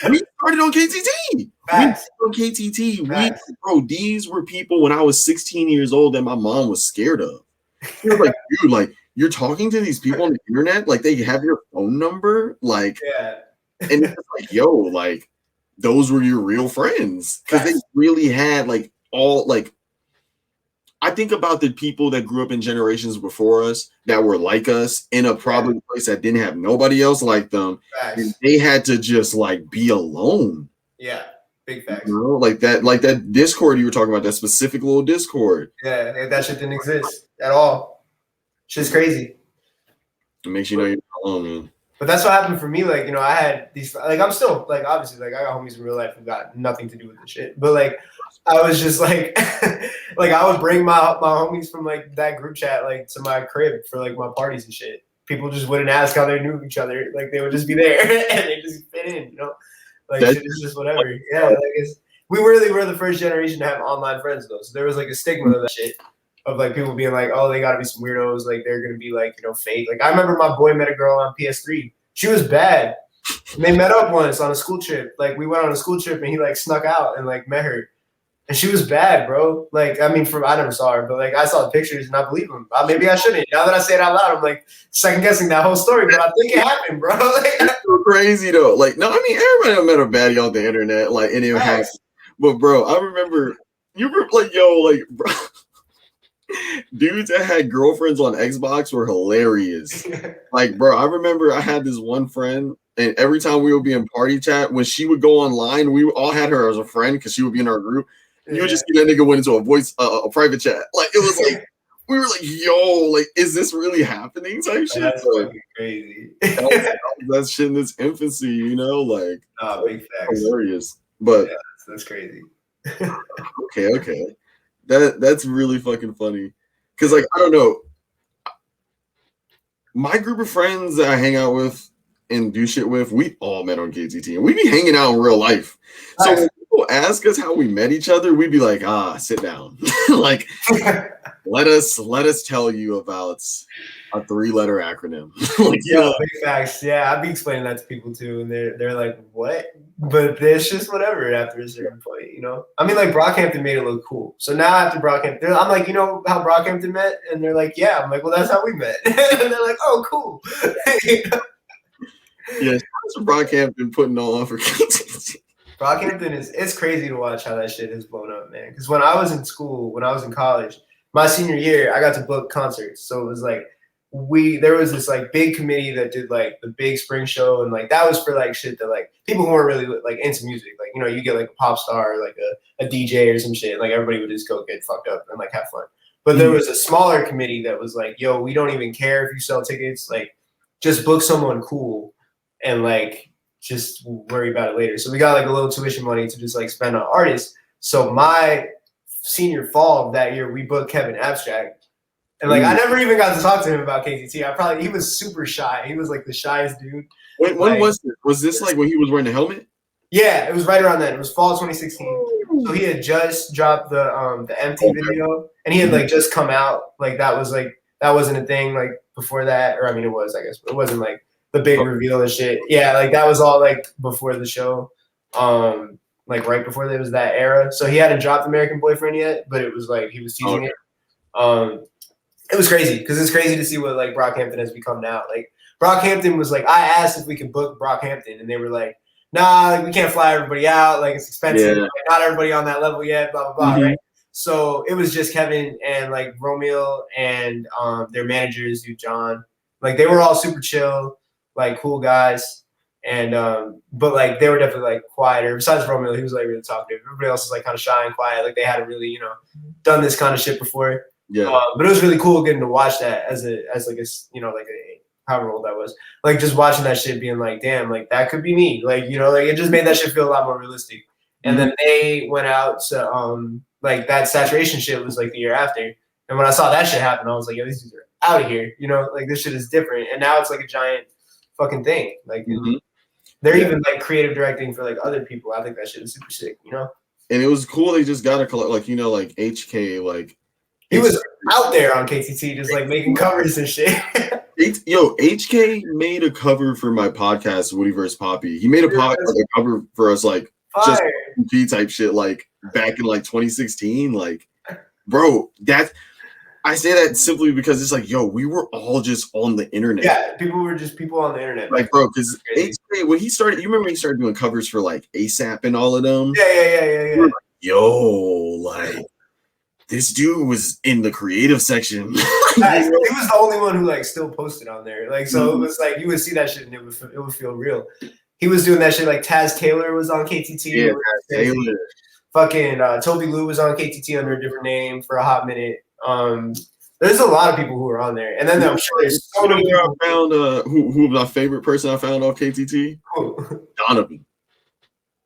we started on KTT. Facts. We on KTT. Bro, these were people when I was 16 years old that my mom was scared of. She was like, dude, like you're talking to these people on the internet, like they have your phone number, like, and it's like, yo, like those were your real friends because they really had like all like. I think about the people that grew up in generations before us that were like us in a probably place that didn't have nobody else like them. And they had to just like be alone. Yeah, big facts. You know? Like that Discord you were talking about, that specific little Discord. Yeah, that shit didn't exist at all. Shit's crazy. It makes you know you're not alone, man. But that's what happened for me. Like, you know, I had these, like, I'm still, like, obviously, like, I got homies in real life who got nothing to do with this shit. But, like, I was just, like, like, I would bring my homies from, like, that group chat, like, to my crib for, like, my parties and shit. People just wouldn't ask how they knew each other. Like, they would just be there, and they just fit in, you know? Like, shit is just whatever. Yeah, like, we really were the first generation to have online friends, though. So there was, like, a stigma of that shit. Of like people being like, oh, they gotta be some weirdos, like they're gonna be like, you know, fake. Like I remember my boy met a girl on PS3. She was bad. And they met up once on a school trip. Like we went on a school trip and he like snuck out and like met her. And she was bad, bro. Like, I mean, I never saw her, but like I saw the pictures and I believe him. Maybe I shouldn't. Now that I say it out loud, I'm like second guessing that whole story, but I think it happened, bro. Like, it's so crazy though. Like, no, I mean everybody met a baddie on the internet, like, and it has. But bro, I remember you were like, yo, like, bro. Dudes that had girlfriends on Xbox were hilarious. Like, bro, I remember I had this one friend, and every time we would be in party chat, when she would go online, we all had her as a friend because she would be in our group. You would just see that nigga went into a private chat. Like, it was like, we were like, yo, like, is this really happening? Type shit. That's fucking crazy. That shit in its infancy, you know? Like, big facts. Hilarious. But yeah, that's crazy. Okay. That's really fucking funny. Cause like I don't know. My group of friends that I hang out with and do shit with, we all met on KTT and we be hanging out in real life. So when people ask us how we met each other, we'd be like, sit down. Like let us tell you about a 3-letter acronym. Like, big facts. Yeah, I'd be explaining that to people too, and they're like, "What?" But it's just whatever after a certain point, you know. I mean, like Brockhampton made it look cool. So now after Brockhampton, I'm like, you know how Brockhampton met, and they're like, "Yeah." I'm like, "Well, that's how we met." And they're like, "Oh, cool." Yeah, Brockhampton putting on for KTT. Brockhampton it's crazy to watch how that shit has blown up, man. Because when I was in school, when I was in college, my senior year, I got to book concerts. So it was like there was this like big committee that did like the big spring show, and like that was for like shit that like people who weren't really like into music. Like, you know, you get like a pop star or like a DJ or some shit, and like everybody would just go get fucked up and like have fun. But there was a smaller committee that was like, yo, we don't even care if you sell tickets, like just book someone cool and like just worry about it later. So we got like a little tuition money to just like spend on artists. So my senior fall of that year, we booked Kevin Abstract. And like I never even got to talk to him about KTT. He was super shy. He was like the shyest dude. When was this? Was this like when he was wearing the helmet? Yeah, it was right around then. It was fall 2016. So he had just dropped the empty video, and he had like just come out. Like that wasn't a thing like before that, or I mean it was, I guess, but it wasn't like the big reveal and shit. Yeah, like that was all like before the show. Like right before there was that era. So he hadn't dropped American Boyfriend yet, but it was like he was teasing it. It was crazy because it's crazy to see what like Brockhampton has become now. Like Brockhampton was like, I asked if we could book Brockhampton, and they were like, nah, like we can't fly everybody out. Like it's expensive. Yeah. Like, not everybody on that level yet. Blah blah blah. Right. So it was just Kevin and like Romeo and their managers, dude John. Like they were all super chill, like cool guys. And but like they were definitely like quieter. Besides Romeo, he was like really talkative. Everybody else was like kind of shy and quiet. Like they hadn't really, done this kind of shit before. Yeah. But it was really cool getting to watch that as however old I was. Like just watching that shit, being like, damn, like that could be me. Like like it just made that shit feel a lot more realistic. And then they went out to like that saturation shit was like the year after. And when I saw that shit happen, I was like, yo, these dudes are out of here. Like this shit is different. And now it's like a giant fucking thing. Like they're even like creative directing for like other people. I think that shit is super sick, And it was cool. They just got a collect, like like HK, like he was out there on KTT, just like making covers and shit. HK made a cover for my podcast, Woody vs. Poppy. He made a cover for us, like just P type shit, like back in like 2016. Like, bro, I say that simply because it's like, we were all just on the internet. Yeah, people were just people on the internet. Like, bro, because HK, when he started, you remember when he started doing covers for like ASAP and all of them? Yeah. Like, like this dude was in the creative section. He was the only one who like still posted on there. Like, so it was like you would see that shit and it would feel real. He was doing that shit. Like Taz Taylor was on KTT. Yeah, Taz Taylor. Fucking Toby Lou was on KTT under a different name for a hot minute. There's a lot of people who are on there, and then I'm sure there's so many people. I found who my favorite person I found off KTT? Who? Donovan.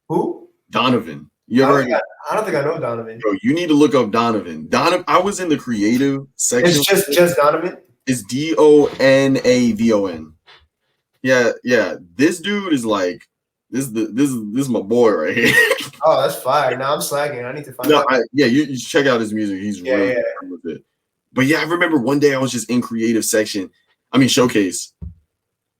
Who? Donovan. You ever? I don't think I know Donovan. Yo, you need to look up Donovan. I was in the creative section. It's just Donovan. It's DONAVON. Yeah. This dude is like this is my boy right here. Oh, that's fire. Now I'm slacking. I need to find out. You check out his music. He's really good with it. But yeah, I remember one day I was just in creative section. Showcase.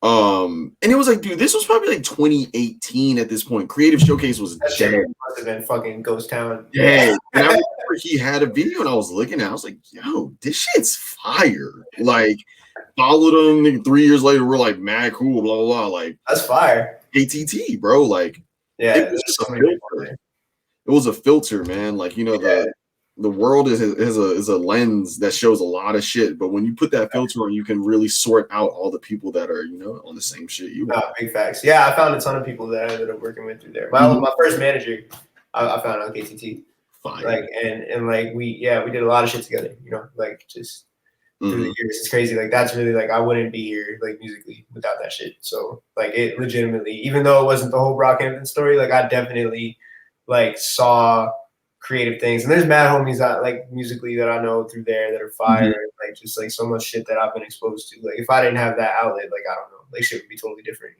And it was like, dude, this was probably like 2018 at this point. Creative Showcase was dead. Must have been fucking ghost town. Yeah. And I remember he had a video and I was looking at it. I was like, yo, this shit's fire. Like, followed him 3 years later. We're like, mad cool, blah, blah, blah. Like, that's fire. ATT, bro. Like, it was just a filter. It was a filter, man. Like, the world is a lens that shows a lot of shit, but when you put that filter on, you can really sort out all the people that are on the same shit you are. Big facts. Yeah, I found a ton of people that I ended up working with through there. My first manager, I found on KTT. Fine. Like and like we did a lot of shit together. Like just through the years. It's crazy. Like that's really like I wouldn't be here like musically without that shit. So like it legitimately, even though it wasn't the whole Brockhampton story, like I definitely like saw creative things, and there's mad homies that like musically that I know through there that are fire, like just like so much shit that I've been exposed to. Like if I didn't have that outlet, like I don't know, like shit would be totally different,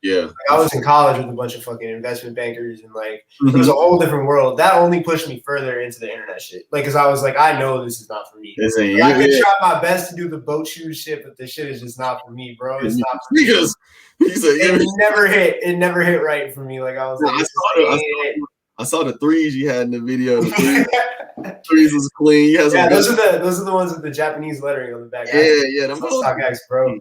Yeah. Like, I was in college with a bunch of fucking investment bankers, and like it was a whole different world. That only pushed me further into the internet shit. Like, cause I was like, I know this is not for me. Like, I could try my best to do the boat shoes shit, but this shit is just not for me, bro. It's not for me. Because it never hit right for me. Like I was like, I saw the threes you had in the video. The threes was clean. Those are the ones with the Japanese lettering on the back. Yeah. StockX, bro.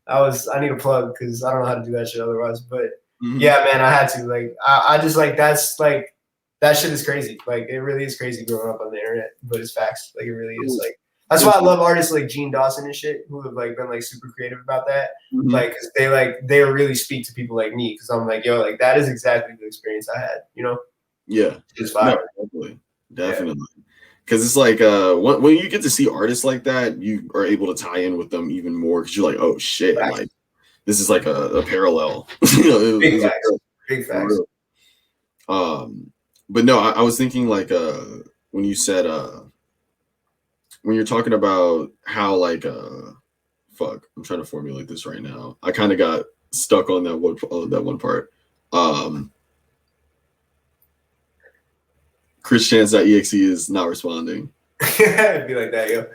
I need a plug because I don't know how to do that shit otherwise. But yeah, man, I had to. Like, I just like that's like that shit is crazy. Like, it really is crazy growing up on the internet. But it's facts. Like, it really is. Like, that's why I love artists like Gene Dawson and shit who have like been like super creative about that. Like, cause they really speak to people like me because I'm like, yo, like that is exactly the experience I had. Yeah, it's fire. No, definitely. Because it's like when you get to see artists like that, you are able to tie in with them even more because you're like, oh shit, like this is like a parallel. Big facts. But no, I was thinking like when you said when you're talking about how like fuck, I'm trying to formulate this right now. I kind of got stuck on that one part. ChrisChance.exe is not responding. It'd be like that, yo.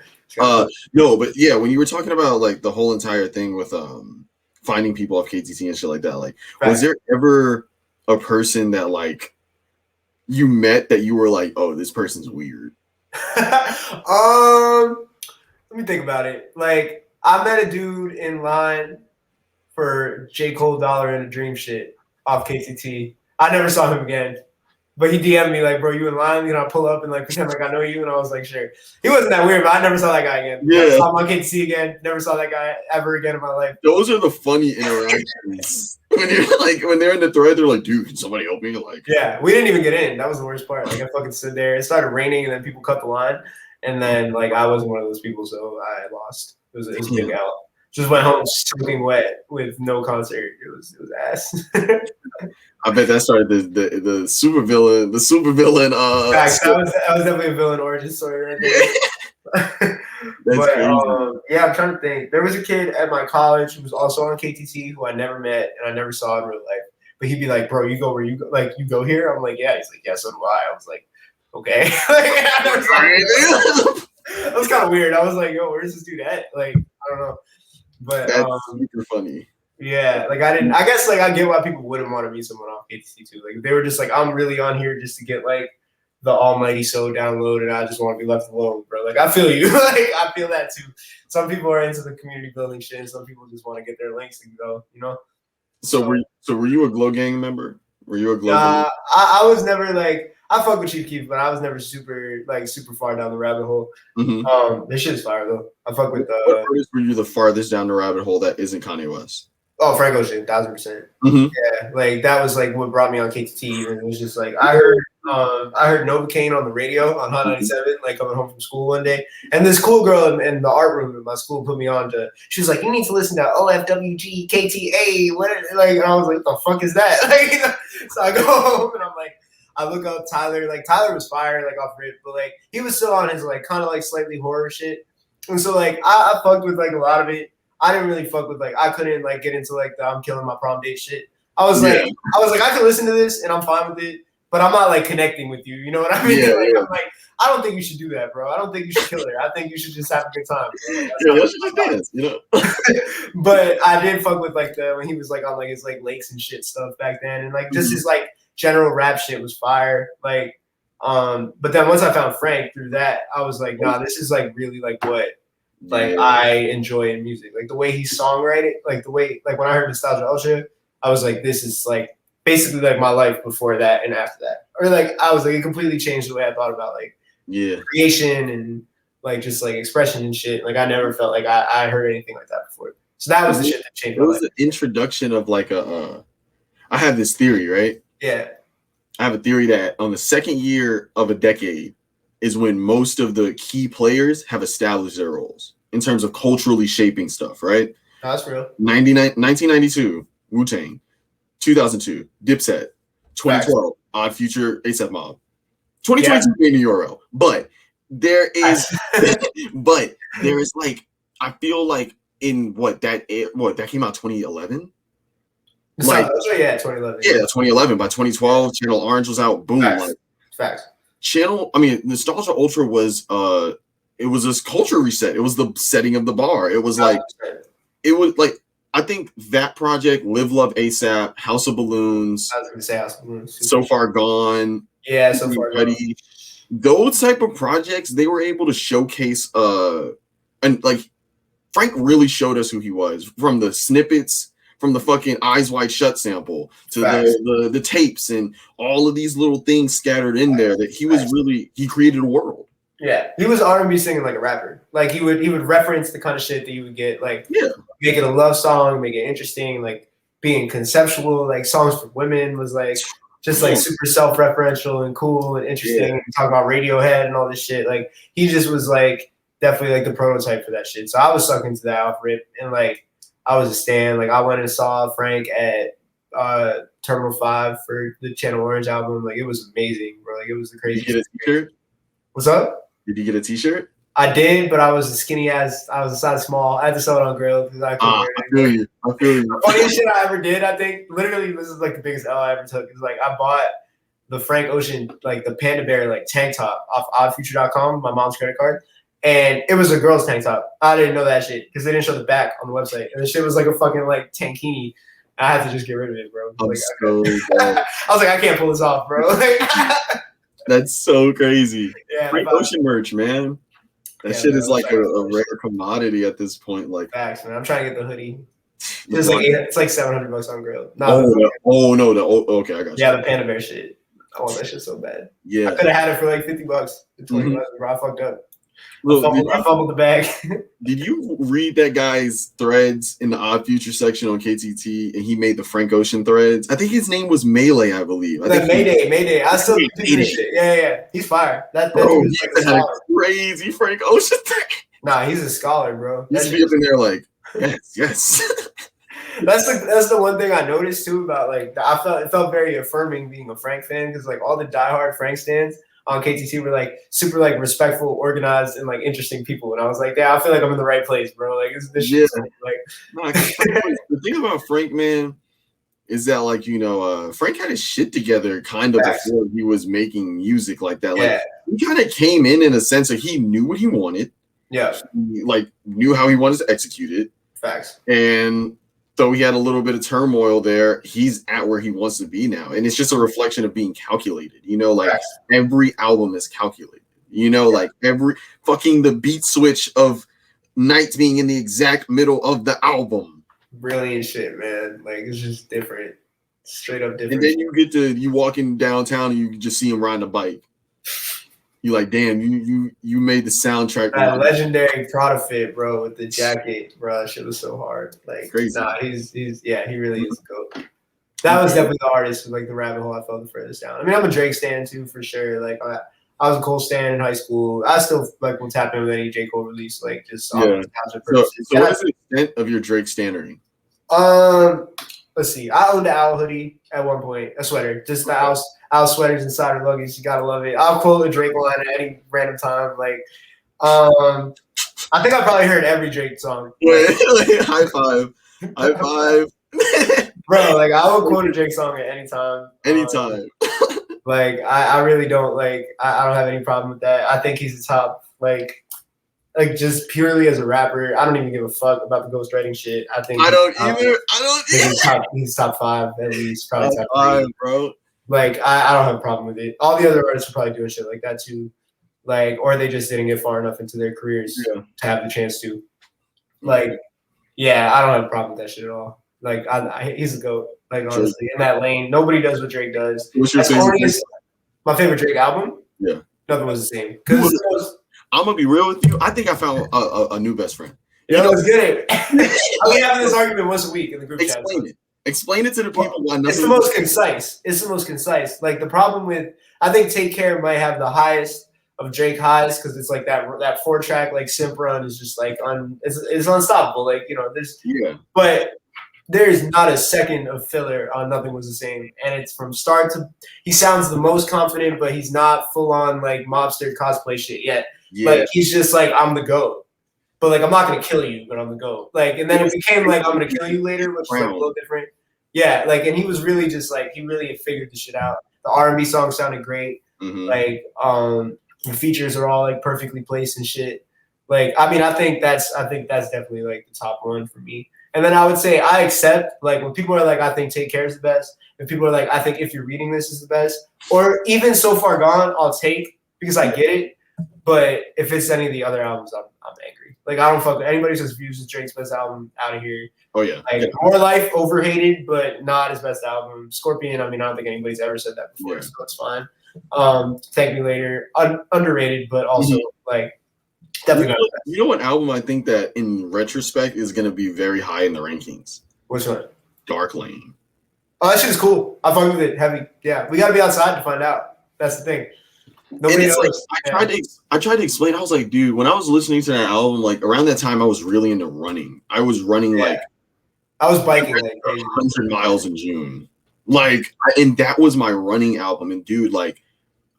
No, but yeah, when you were talking about like the whole entire thing with finding people off KTT and shit like that, like was there ever a person that like you met that you were like, oh, this person's weird? Let me think about it. Like I met a dude in line for J. Cole Dollar and a Dream shit off KTT. I never saw him again. But he DM'd me like, bro, you in line? You know, I pull up and like pretend like I know you, and I was like, sure. He wasn't that weird, but I never saw that guy again. Yeah. Never saw him on KTC again. Never saw that guy ever again in my life. Those are the funny interactions. when you're like, when they're in the thread, they're like, dude, can somebody help me? Like, yeah, we didn't even get in. That was the worst part. Like I fucking stood there. It started raining, and then people cut the line, and then like I wasn't one of those people, so I lost. It was a big out. Just went home soaking wet with no concert. It was ass. I bet that started the super villain. The super villain. Facts, that was definitely a villain origin story right there. That's crazy. Yeah, I'm trying to think. There was a kid at my college who was also on KTT who I never met and I never saw in real life. But he'd be like, "Bro, you go where you go? Like, you go here?" I'm like, "Yeah." He's like, "Yeah, so do I." I was like, "Okay." That was kind of weird. I was like, "Yo, where's this dude at?" Like, I don't know. But that's super funny. Yeah, like I guess like I get why people wouldn't want to meet someone off KTC too. Like if they were just like, I'm really on here just to get like the almighty so downloaded. I just want to be left alone, bro. Like I feel you. Like I feel that too. Some people are into the community building shit, and some people just want to get their links and go, you know. So were you a Glow Gang member? Were you a Glow Gang? I was never like I fuck with Chief Keef, but I was never super far down the rabbit hole. Mm-hmm. This shit is fire though. I fuck with what artist were you the farthest down the rabbit hole that isn't Kanye West? Oh, Frank Ocean, 1000%. Mm-hmm. Yeah, like that was like what brought me on KTT. And it was just like I heard Novocaine on the radio on Hot 97, like coming home from school one day, and this cool girl in the art room at my school put me on to. She was like, "You need to listen to OFWG KTA." Like, and I was like, "What the fuck is that?" Like, so I go home and I'm like, I look up Tyler. Like Tyler was fire, like off rip, but like he was still on his like kind of like slightly horror shit, and so like I fucked with like a lot of it. I didn't really fuck with like I couldn't like get into like the I'm killing my prom date shit. I was like I can listen to this and I'm fine with it, but I'm not like connecting with you. You know what I mean? I'm like I don't think you should do that, bro. I don't think you should kill her. I think you should just have a good time. Let's just dance, you know. But I did fuck with like when he was like on like his like lakes and shit stuff back then, and like just his like general rap shit was fire. Like, but then once I found Frank through that, I was like, nah, this is like really like what. Like I enjoy in music, like the way he songwriting, like the way, like when I heard Nostalgia Ultra, I was like, this is like basically like my life before that and after that, or like I was like, it completely changed the way I thought about like creation and like just like expression and shit. Like I never felt like I heard anything like that before. So that was the shit that changed my life. It was the introduction of like I have this theory, right? Yeah. I have a theory that on the second year of a decade is when most of the key players have established their roles in terms of culturally shaping stuff, right? That's real. 1992, Wu-Tang. 2002, Dipset. 2012, Odd Future, A$AP Mob. 2022, Baby URL. But there is, like, I feel like in that came out 2011? Like, 2011. Yeah, 2011. By 2012, Channel Orange was out. Boom. Facts. Nostalgia Ultra was it was this culture reset. It was the setting of the bar. It was like I think that project, Live Love ASAP, House of Balloons. I was gonna say House of Balloons. So Far Gone. Yeah, So Far Gone. Those type of projects, they were able to showcase and like Frank really showed us who he was from the snippets. From the fucking Eyes Wide Shut sample to the tapes and all of these little things scattered in there that he created a world. Yeah, he was R&B singing like a rapper. Like he would reference the kind of shit that you would get, like make it a love song, make it interesting, like being conceptual, like songs for women was like just like super self-referential and cool and interesting. And talk about Radiohead and all this shit. Like he just was like definitely like the prototype for that shit. So I was sucked into that off rip and like. I was a stan. Like I went and saw Frank at Terminal 5 for the Channel Orange album. Like it was amazing, bro. Like it was the craziest. Did you get a t-shirt? What's up? Did you get a T-shirt? I did, but I was a skinny ass. I was a size small. I had to sell it on Grail because I couldn't wear it. I feel you. The funniest shit I ever did, I think, literally, this is like the biggest L I ever took. Is like I bought the Frank Ocean, like the Panda Bear, like tank top off oddfuture.com, my mom's credit card, and it was a girl's tank top. I didn't know that shit because they didn't show the back on the website, and the shit was like a fucking like tankini. I had to just get rid of it, bro. Like, I was like, I can't pull this off, bro. That's so crazy. Yeah, Frank Ocean merch, man. That shit is like a rare commodity at this point. Like, facts, man. I'm trying to get the hoodie. It's like $700 on Grail. Okay, I got you. Yeah, the Panda Bear shit. I want that shit so bad. Yeah, I could have had it for like $50, $20, bro. I fucked up. I fumbled the bag. Did you read that guy's threads in the Odd Future section on KTT, and he made the Frank Ocean threads? I think his name was Melee, I believe. Mayday. I still do this shit. Yeah. He's fire. Bro, he's like a crazy Frank Ocean thing. Nah, he's a scholar, bro. He's be up in there like, yes. That's the one thing I noticed too about like it felt very affirming being a Frank fan because like all the diehard Frank stands on KTT were like super like respectful, organized, and like interesting people, and I was like, yeah, I feel like I'm in the right place, bro. Like this shit. Like, the thing about Frank, man, is that like Frank had his shit together kind of before he was making music like that. Like he kind of came in a sense that he knew what he wanted. Yeah, he, like knew how he wanted to execute it. Facts. And though he had a little bit of turmoil there, he's at where he wants to be now. And it's just a reflection of being calculated. Every album is calculated. Like every fucking the beat switch of Nights being in the exact middle of the album. Brilliant shit, man. Like it's just different. Straight up different. And then you walking downtown and you just see him riding a bike. You like, damn, you made the soundtrack. That legendary Prada fit, bro, with the jacket, bro. That shit was so hard. Like, crazy. Nah, he really is a goat. That was definitely the artist with like the rabbit hole I fell the furthest down. I mean, I'm a Drake stan too, for sure. Like, I was a Cole stan in high school. I still like will tap in with any J. Cole release, like just So what's the extent of your Drake standery? Let's see. I owned an Owl hoodie at one point, a sweater, just the Owl sweaters and cider luggage. You gotta love it. I'll quote a Drake line at any random time. Like, I think I probably heard every Drake song. High five. Bro, like I will quote a Drake song at any time. Anytime. Like I really don't like. I don't have any problem with that. I think he's the top. Like just purely as a rapper, I don't even give a fuck about the ghostwriting shit. I think I don't either. He's top 5 at least, probably top 5, bro. Like I don't have a problem with it. All the other artists are probably doing shit like that too, like or they just didn't get far enough into their careers to have the chance to. Like, yeah, I don't have a problem with that shit at all. Like he's a goat. Like honestly, in that lane, nobody does what Drake does. What's your favorite? My favorite Drake album? Yeah, nothing was the same. Because I'm gonna be real with you. I think I found a new best friend. Let's get it. We have this argument once a week in the group chat. Explain it to the people. It's the most concise. Like the problem with, I think Take Care might have the highest of Drake highs because it's like that 4-track like simp run is just like it's unstoppable. Like but there's not a second of filler on Nothing Was the Same, and it's from start to. He sounds the most confident, but he's not full on like mobster cosplay shit yet. Yeah. Like he's just like I'm the GOAT. But like I'm not gonna kill you, but I'm the GOAT. Like, and then it became like I'm gonna kill you later, which is like a little different. Yeah, like, and he was really just like he really had figured the shit out. The R&B song sounded great. Mm-hmm. Like, the features are all like perfectly placed and shit. Like, I mean, I think that's definitely like the top one for me. And then I would say I accept like when people are like I think Take Care is the best, and people are like I think If You're Reading This is the best, or even So Far Gone, I'll take because I get it. But if it's any of the other albums, I'm angry. Like I don't fuck with anybody who says Views is Drake's best album out of here. Oh yeah. Like More Life overhated, but not his best album. Scorpion, I mean, I don't think anybody's ever said that before, so it's fine. Thank Me Later, underrated, but also like definitely not. You know what album I think that in retrospect is gonna be very high in the rankings? Which one? Dark Lane. Oh, that shit is cool. I fuck with it heavy. Yeah, we gotta be outside to find out. That's the thing. Nobody knows. Like, I tried to explain. I was like, dude, when I was listening to that album, like around that time, I was really into running. I was running like I was biking like 100 miles in June. Like, and that was my running album. And dude, like,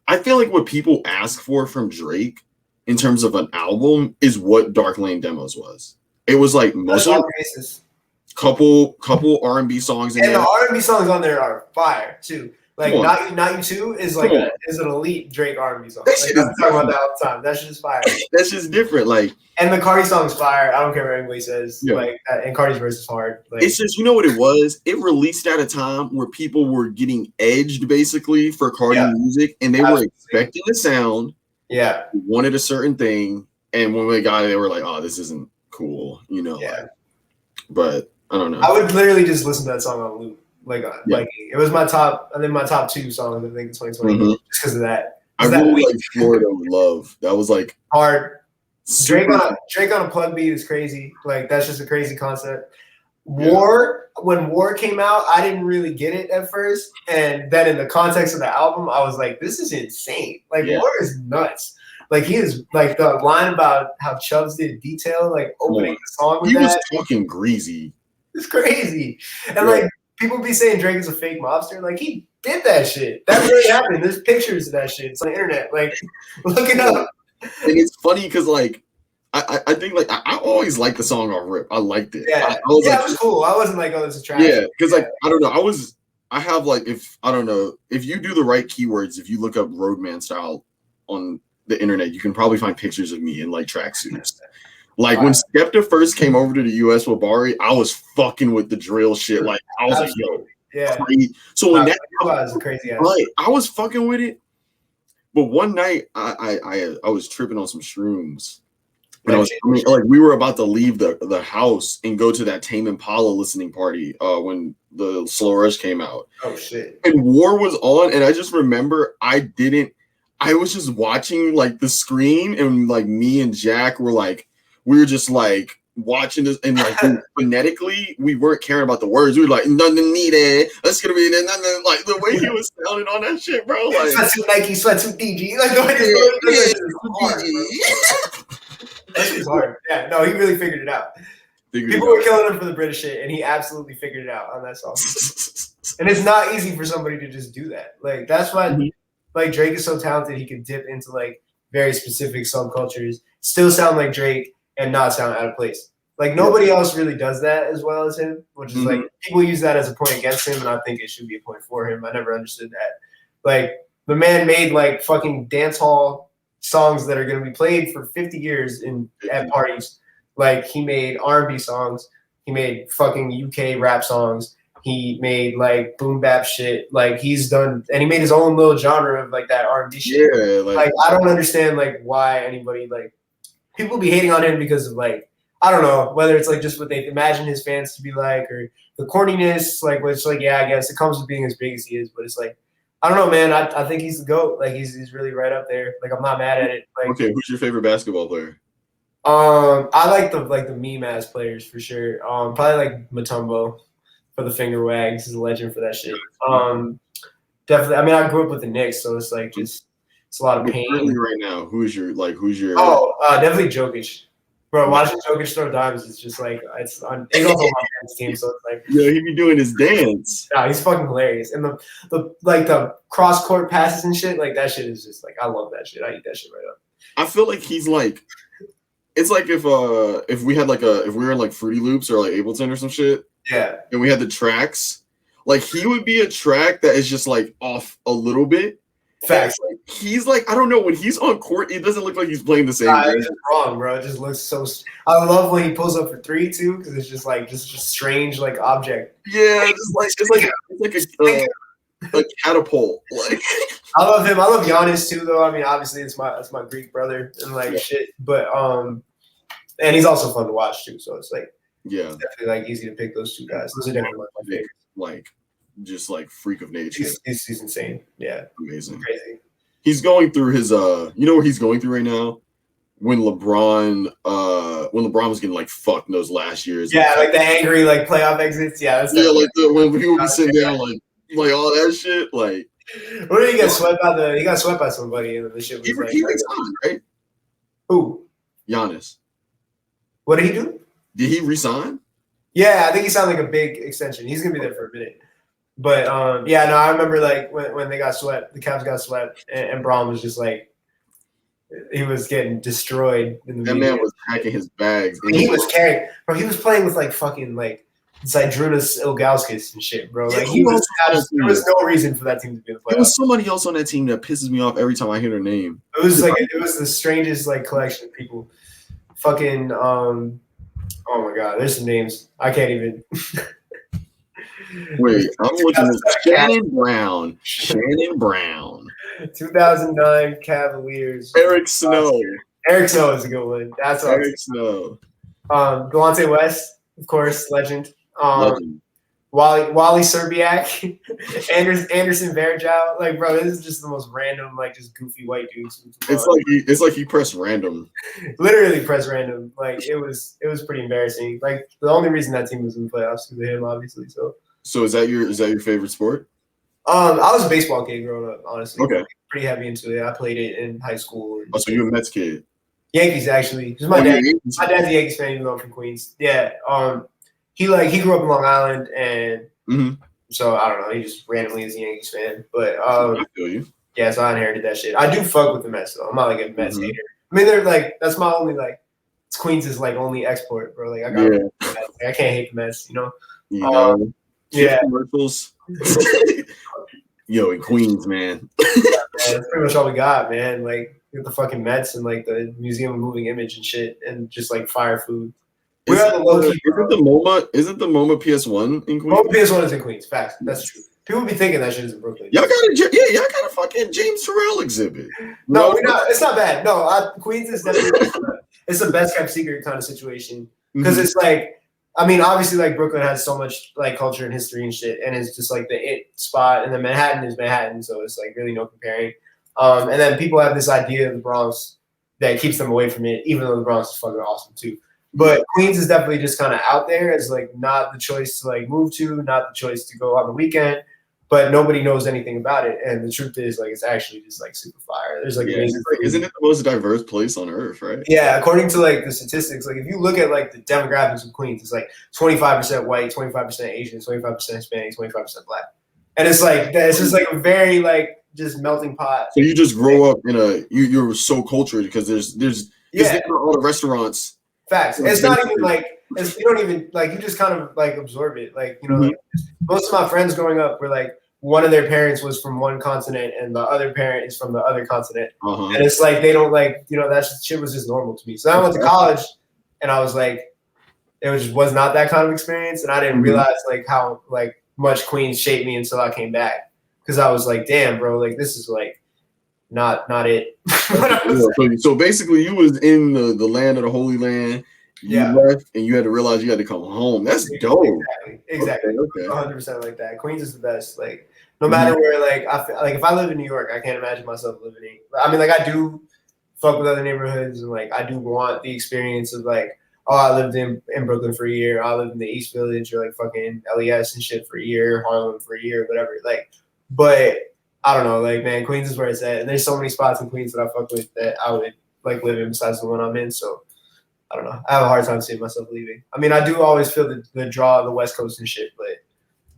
I feel like what people ask for from Drake in terms of an album is what Dark Lane Demos was. It was like mostly couple R&B songs in there. And there. the R&B songs on there are fire too. Like Not You Too is like is an elite Drake R&B song. Like, I'm talking about that all the time. That shit is fire. That's just different. Like, and the Cardi song's fire. I don't care what anybody says. Yeah. Like, and Cardi's verse is hard. Like, it's just, you know what it was? It released at a time where people were getting edged basically for Cardi music, and they were expecting the sound. Yeah, wanted a certain thing, and when they got it, they were like, "Oh, this isn't cool," you know. Yeah. Like, but I don't know. I would literally just listen to that song on loop. Like it was my top. I think my top 2 songs. I think in 2020, just because of that. I really like Florida Love. That was like hard. Drake on a plug beat is crazy. Like that's just a crazy concept. War, when War came out, I didn't really get it at first, and then in the context of the album, I was like, "This is insane!" Like War is nuts. Like he is like the line about how Chubbs did detail, like opening the song with he was talking greasy. It's crazy, and like people be saying Drake is a fake mobster. Like he did that shit. That really happened. There's pictures of that shit. It's on the internet. Like look it up. And it's funny because like I think like I always liked the song on Rip. I liked it. Yeah, it was cool. I wasn't like, oh, this is trash. Yeah, because like I don't know. I have like if you do the right keywords, if you look up Roadman style on the internet, you can probably find pictures of me in like tracksuits. Like when Skepta first came over to the US with Bari, I was fucking with the drill shit. Like I was like, yo, crazy. So when that was crazy, right, I was fucking with it. But one night I was tripping on some shrooms. And we were about to leave the house and go to that Tame Impala listening party when the Slow Rush came out. Oh shit! And War was on, and I just remember I was just watching like the screen, and like me and Jack were like, we were just like watching this, and like phonetically we weren't caring about the words. We were like, nothing needed. That's gonna be nothing. Like the way he was sounding on that shit, bro. Like sweatsuit Nike, sweatsuit DG. Like the way That's hard. Yeah, no, he really figured it out. People were killing him for the British shit, and he absolutely figured it out on that song. And it's not easy for somebody to just do that. Like that's why, like Drake is so talented. He can dip into like very specific subcultures, still sound like Drake, and not sound out of place. Like nobody else really does that as well as him, which is like people use that as a point against him, and I think it should be a point for him. I never understood that. Like the man made like fucking dance hall songs that are going to be played for 50 years at parties. Like he made R&B songs, he made fucking UK rap songs, he made like boom bap shit. Like he's done, and he made his own little genre of like that R&B shit. Yeah, like I don't understand like why anybody like people be hating on him because of like I don't know whether it's like just what they imagine his fans to be like or the corniness, like which like I guess it comes with being as big as he is, but it's like. I don't know, man. I think he's the GOAT. Like he's really right up there. Like I'm not mad at it. Like okay, who's your favorite basketball player? I like the meme ass players for sure. Probably like Mutombo for the finger wags. He's a legend for that shit. Definitely. I mean, I grew up with the Knicks, so it's like just it's a lot of pain. Right now, who's your? Oh, definitely Jokic. Bro, watching Jokic throw dimes is just like he's also on my friend's team, so it's like he be doing his dance. Yeah, he's fucking hilarious. And the cross court passes and shit, like that shit is just like I love that shit. I eat that shit right up. I feel like he's like it's like if we had like if we were in like Fruity Loops or like Ableton or some shit. Yeah. And we had the tracks, like he would be a track that is just like off a little bit. Facts. Like, he's like, I don't know, when he's on court, it doesn't look like he's playing the same. It's just wrong, bro. It just looks so. I love when he pulls up for 3 too, because it's just like just strange like object. Yeah, it's like a catapult. Like I love him. I love Giannis too, though. I mean, obviously it's my Greek brother and like shit, but and he's also fun to watch too. So it's like it's definitely like easy to pick those 2 guys. Those are definitely my favorites. Like. Just like freak of nature. He's insane. Yeah. Amazing. Crazy. He's going through his you know what he's going through right now? When LeBron was getting like fucked in those last years. Yeah, like the angry like playoff exits. Yeah, that's like when people be sitting down like all that shit. Like what did he get swept by he got swept by somebody and the shit was he resigned, right? Who? Giannis. What did he do? Did he resign? Yeah, I think he signed like a big extension. He's gonna be there for a minute. But yeah, no, I remember like when they got swept, the Cavs got swept, and Braun was just like he was getting destroyed in the That media. man was packing his bags. He was carrying, bro. He was playing with like fucking like Zydrunas Ilgauskas and shit, bro. Like he was there was no reason for that team to be in the playoffs. There was somebody else on that team that pisses me off every time I hear their name. It was like it was the strangest like collection of people. Fucking oh my god, there's some names I can't even. Wait, I'm looking at Shannon Brown. 2009 Cavaliers. Eric Snow. Eric Snow is a good one. That's Eric Snow. Delonte West, of course, legend. Legend. Wally Serbiak, Anderson Varejao. Like, bro, this is just the most random, like, just goofy white dudes. It's like he pressed random. Literally pressed random. Like, it was pretty embarrassing. Like, the only reason that team was in the playoffs was him, obviously. So is that your favorite sport? I was a baseball kid growing up, honestly. Okay. Pretty heavy into it. I played it in high school. Oh, so you're a Mets kid? Yankees, actually. Because my dad's a Yankees fan, even though I'm from Queens. Yeah. He grew up in Long Island, and so I don't know. He just randomly is a Yankees fan. But I feel you. Yeah, so I inherited that shit. I do fuck with the Mets though. I'm not like a Mets hater. I mean, they're like that's my only like. It's Queens' like only export, bro. Like I got, I can't hate the Mets, you know. Yeah. Commercials. Yo, in Queens, man. That's pretty much all we got, man. Like with the fucking Mets and like the Museum of Moving Image and shit, and just like fire food. We are the low key. Isn't the MoMA PS1 in Queens? MoMA PS1 is in Queens. Facts. That's true. People be thinking that shit is in Brooklyn. Y'all got a fucking James Turrell exhibit. No, we're not. It's not bad. No, Queens is definitely it's the best kept secret kind of situation because it's like, I mean, obviously, like Brooklyn has so much like culture and history and shit, and it's just like the it spot, and then Manhattan is Manhattan, so it's like really no comparing. And then people have this idea of the Bronx that keeps them away from it, even though the Bronx is fucking awesome too. But Queens is definitely just kind of out there as like not the choice to like move to, not the choice to go on the weekend, but nobody knows anything about it. And the truth is like it's actually just like super fire. There's like isn't it the most diverse place on earth, right? Yeah, according to like the statistics, like if you look at like the demographics of Queens, it's like 25% white, 25% Asian, 25% Hispanic, 25% black. And it's like it's just like a very like just melting pot. So you just grow up in you're so cultured because there's all the restaurants. Facts. It's not even like you don't even like you just kind of like absorb it. Like, you know, like, most of my friends growing up were like one of their parents was from one continent and the other parent is from the other continent. And it's like they don't like, you know, that shit was just normal to me. So I went to college and I was like, it was not that kind of experience. And I didn't realize like how like much Queens shaped me until I came back. Because I was like, damn, bro, like this is like not it. So basically you was in the land of the Holy Land. You left and you had to realize you had to come home. That's dope. Exactly. Okay. 100% like that. Queens is the best. Like no matter where, like I feel, like if I live in New York, I can't imagine myself living in. I mean, like I do fuck with other neighborhoods and like I do want the experience of like, oh, I lived in Brooklyn for a year. I lived in the East Village or like fucking LES and shit for a year, Harlem for a year, whatever. Like, but I don't know, like man, Queens is where it's at, and there's so many spots in Queens that I fuck with that I would like live in besides the one I'm in. So I don't know. I have a hard time seeing myself leaving. I mean, I do always feel the draw of the West Coast and shit, but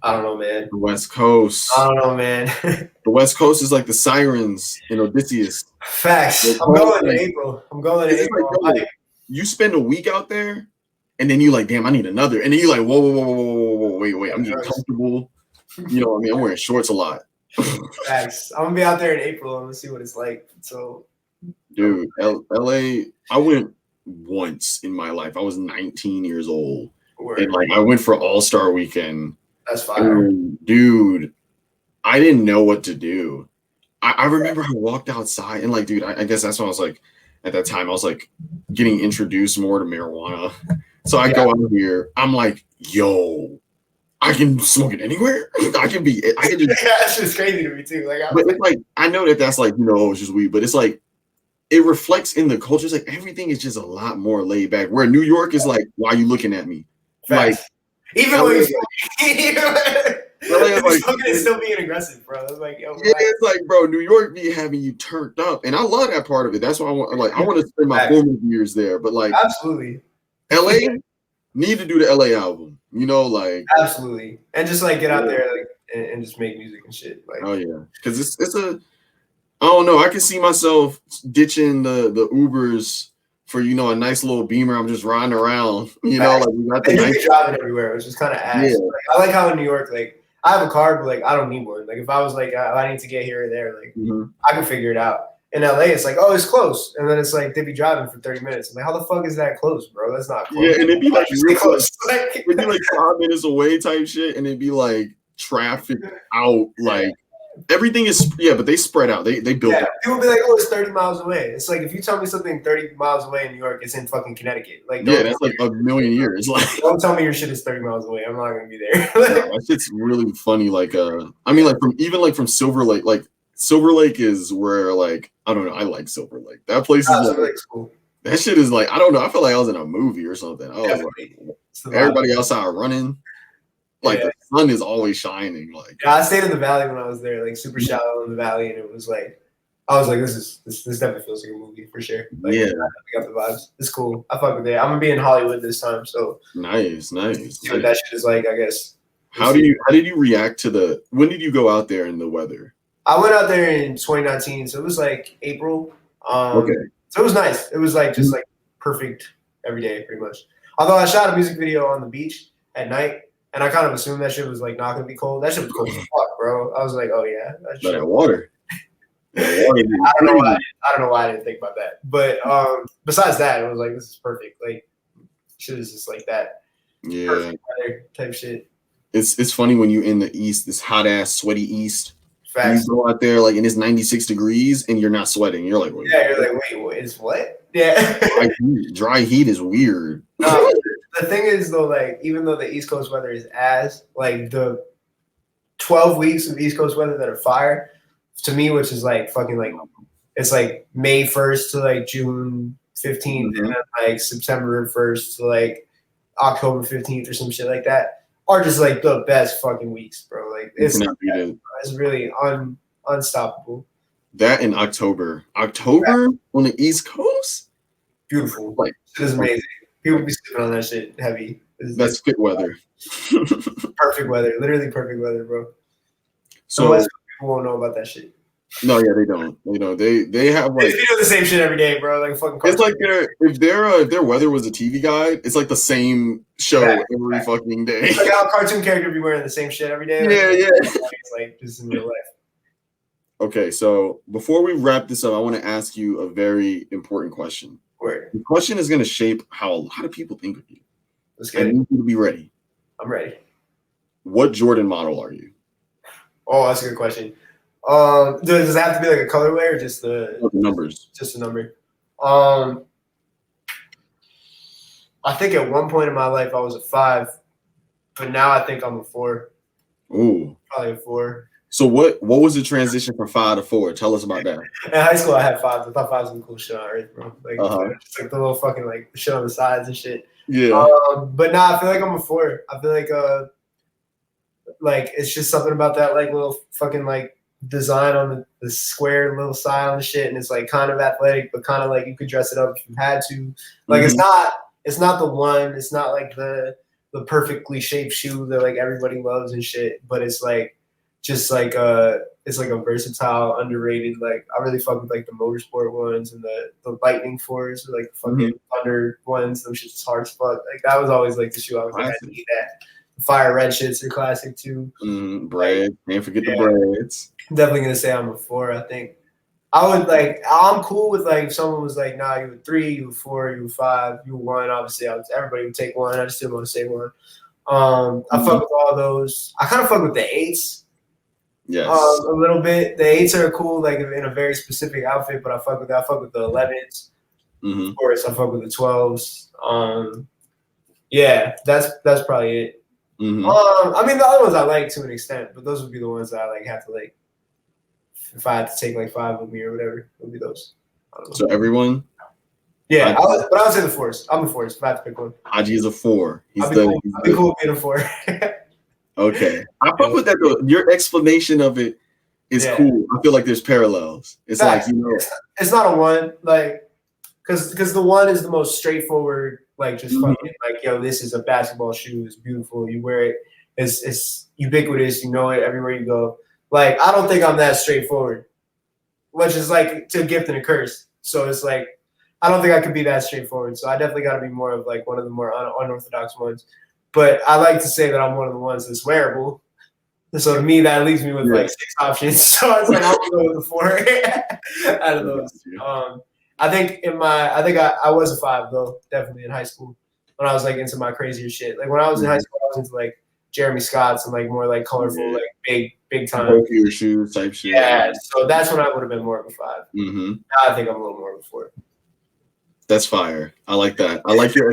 I don't know, man. The West Coast. I don't know, man. The West Coast is like the sirens in Odysseus. Facts. I'm going in April. Like, you spend a week out there, and then you like, damn, I need another. And then you like, whoa, wait, I'm getting comfortable. You know what I mean? I'm wearing shorts a lot. Facts. I'm gonna be out there in April. I'm gonna see what it's like. So, dude, LA. I went once in my life. I was 19 years old, and like I went for All-Star Weekend. That's fire, and, dude. I didn't know what to do. I remember I walked outside and like, dude, I guess that's when I was like, at that time I was like getting introduced more to marijuana. So I go out here. I'm like, yo. I can smoke it anywhere. I can just. That's just crazy to me too. Like, but it's like I know that's like it's just weed, but it's like it reflects in the culture. It's like everything is just a lot more laid back. Where New York is like, why are you looking at me? Facts. Like even when you're smoking is still being aggressive, bro. It's like, yo, it's like, bro, New York be having you turned up, and I love that part of it. That's why I want to spend my formative years there. But like, absolutely, LA need to do the LA album. You know, like absolutely, and just like get out there, like and just make music and shit. Like, oh yeah, because it's a. I don't know. I can see myself ditching the Ubers for a nice little Beamer. I'm just riding around. Like we got the you be driving everywhere, which is kind of ass. Yeah. Like, I like how in New York, like I have a car, but like I don't need one. Like if I was like I need to get here or there, like I can figure it out. In LA, it's like, oh, it's close, and then it's like they'd be driving for 30 minutes. I'm like, how the fuck is that close, bro? That's not close. Yeah, and it'd be like real close. It'd be like 5 minutes away type shit, and it'd be like traffic out, like everything is but they spread out. They built it. People be like, oh, it's 30 miles away. It's like if you tell me something 30 miles away in New York, it's in fucking Connecticut. Like that's like a million years. Like don't tell me your shit is 30 miles away. I'm not gonna be there. That shit's really funny. Like I mean, like from Silver Lake, like Silver Lake is where like I don't know. I like Silver Lake. That place is like, cool. That shit is like I don't know. I feel like I was in a movie or something. I was like everybody outside running. Like the sun is always shining. Like I stayed in the valley when I was there, like super shallow in the valley, and it was like I was like, this definitely feels like a movie for sure. Like, I got the vibes. It's cool. I fuck with it. I'm gonna be in Hollywood this time, so nice. See what that shit is like, I guess. How did you react to when did you go out there in the weather? I went out there in 2019, so it was like April. So it was nice. It was like just like perfect every day, pretty much. Although I shot a music video on the beach at night. And I kind of assumed that shit was like not gonna be cold. That shit was cold as fuck, bro. I was like, oh yeah, that's that water. I don't know why I didn't think about that. But besides that, it was like this is perfect. Like shit is just like that. Yeah. Perfect weather type shit. It's funny when you in the East, this hot ass sweaty East. Facts. You go out there like and it's 96 degrees and you're not sweating. You're like, wait, it's what? Yeah. Dry heat is weird. The thing is though, like even though the East Coast weather is like the 12 weeks of East Coast weather that are fire to me, which is like fucking like it's like May 1st to like June 15th and then like September 1st to like October 15th or some shit like that are just like the best fucking weeks, bro. Like it's really unstoppable. That in October on the East Coast, beautiful. Like it is amazing. People be sleeping on that shit heavy. That's fit weather. Perfect weather. Literally perfect weather, bro. So people won't know about that shit. No, yeah, they don't. They have like they do the same shit every day, bro. Like fucking. It's like if their weather was a TV guide, it's like the same show every fucking day. It's like how a cartoon character be wearing the same shit every day. It's like just in real life. Okay, so before we wrap this up, I want to ask you a very important question. Word. The question is going to shape how a lot of people think of you. Let's get I need you to be ready. I'm ready. What Jordan model are you? Oh, that's a good question. Does it have to be like a colorway or just the numbers? Just a number. I think at one point in my life I was a 5, but now I think I'm a 4. Ooh. Probably a 4. So what was the transition from 5 to 4? Tell us about that. In high school, I had 5s. I thought 5s was the cool shit on earth, bro. Like, just like the little fucking like shit on the sides and shit. Yeah. But nah, I feel like I'm a 4. I feel like it's just something about that like little fucking like design on the square little side on the shit, and it's like kind of athletic, but kind of like you could dress it up if you had to. Like it's not the one. It's not like the perfectly shaped shoe that like everybody loves and shit. But it's like. Just like it's like a versatile, underrated. Like I really fuck with like the motorsport ones and the lightning 4s, or like the fucking thunder ones. Those shits hard as fuck. Like that was always like the shoe I was like, I need that. The fire red shits are classic too. Bread, can't forget the breads. I'm definitely gonna say I'm a 4. I think I'm cool with like if someone was like, nah, you a 3, you a 4, you a 5, you a 1. Obviously, everybody would take 1. I just didn't want to say 1. I fuck with all those. I kind of fuck with the 8s. Yes. A little bit. The 8s are cool, like in a very specific outfit, but I fuck with that. I fuck with the 11s. Of course, I fuck with the 12s. Yeah, that's probably it. I mean, the other ones I like to an extent, but those would be the ones that I like have to like. If I had to take like 5 with me or whatever, it would be those. So everyone. Yeah, but I would say the 4s. I'm the 4s. If I had to pick one. Hadji is a 4. I'd be cool being a 4. Okay, I fuck with that though. Your explanation of it is cool. I feel like there's parallels. It's like it's not a 1, like because the 1 is the most straightforward, like just fucking like yo, this is a basketball shoe. It's beautiful. You wear it It's ubiquitous. You know it everywhere you go. Like, I don't think I'm that straightforward, which is like to a gift and a curse. So it's like, I don't think I could be that straightforward. So I definitely got to be more of like one of the more unorthodox ones. But I like to say that I'm one of the ones that's wearable. So to me, that leaves me with like 6 options. So it's like, I'm going to go with the 4 out of those. I think I was a 5 though, definitely in high school when I was like into my crazier shit. Like when I was in high school, I was into like Jeremy Scott's and like more like colorful, like big time. Bulkier shoes type shit. Yeah, so that's when I would have been more of a 5. Mm-hmm. Now I think I'm a little more of a 4. That's fire. I like that. I like your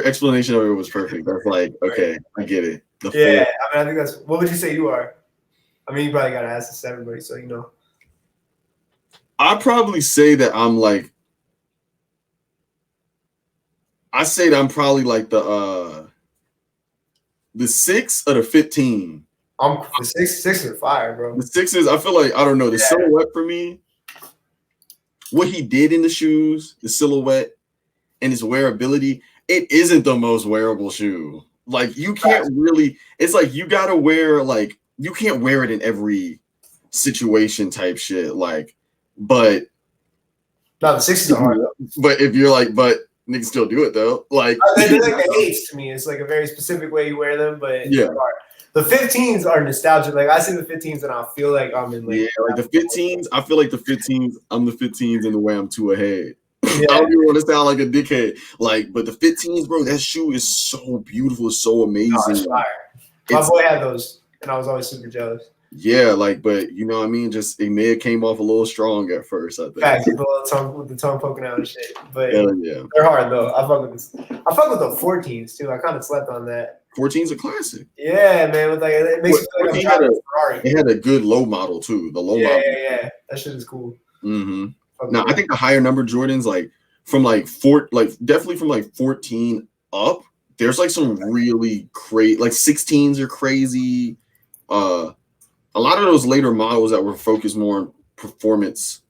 explanation of it was perfect. That's like, okay, I get it. I mean, I think that's. What would you say you are? I mean, you probably gotta ask this to everybody, so you know. I'd probably say that I'm like. I say that I'm probably like the 6 or the 15. The 6 are fire, bro. The 6 is, I feel like, I don't know, the silhouette for me. What he did in the shoes, the silhouette, and his wearability, it isn't the most wearable shoe. Like, you can't really, it's like you gotta wear, like, you can't wear it in every situation type shit. Like, but no, the 6s are hard. But if you're like, but niggas still do it though. Like, they're like the 8s to me. It's like a very specific way you wear them, but yeah. The 15s are nostalgic. Like, I see the 15s and I feel like I'm in like like the 15s. I feel like the 15s. I'm the 15s in the way I'm too ahead. I don't even want to sound like a dickhead. Like, but the 15s, bro, that shoe is so beautiful, it's so amazing. Oh, it's fire. My boy had those, and I was always super jealous. Yeah, like, but you know what I mean? Just it may have came off a little strong at first, I think. Facts, with the tongue poking out and shit. But yeah, they're hard though. I fuck with this. I fuck with the 14s too. I kind of slept on that. 14's a classic. Yeah, man. With like, it makes me feel like I'm driving a Ferrari. It had a good low model too. The low model. Yeah. That shit is cool. Mm-hmm. Now I think the higher number Jordans, like from like definitely from like 14 up, there's like some really crazy, like 16s are crazy. A lot of those later models that were focused more on performance,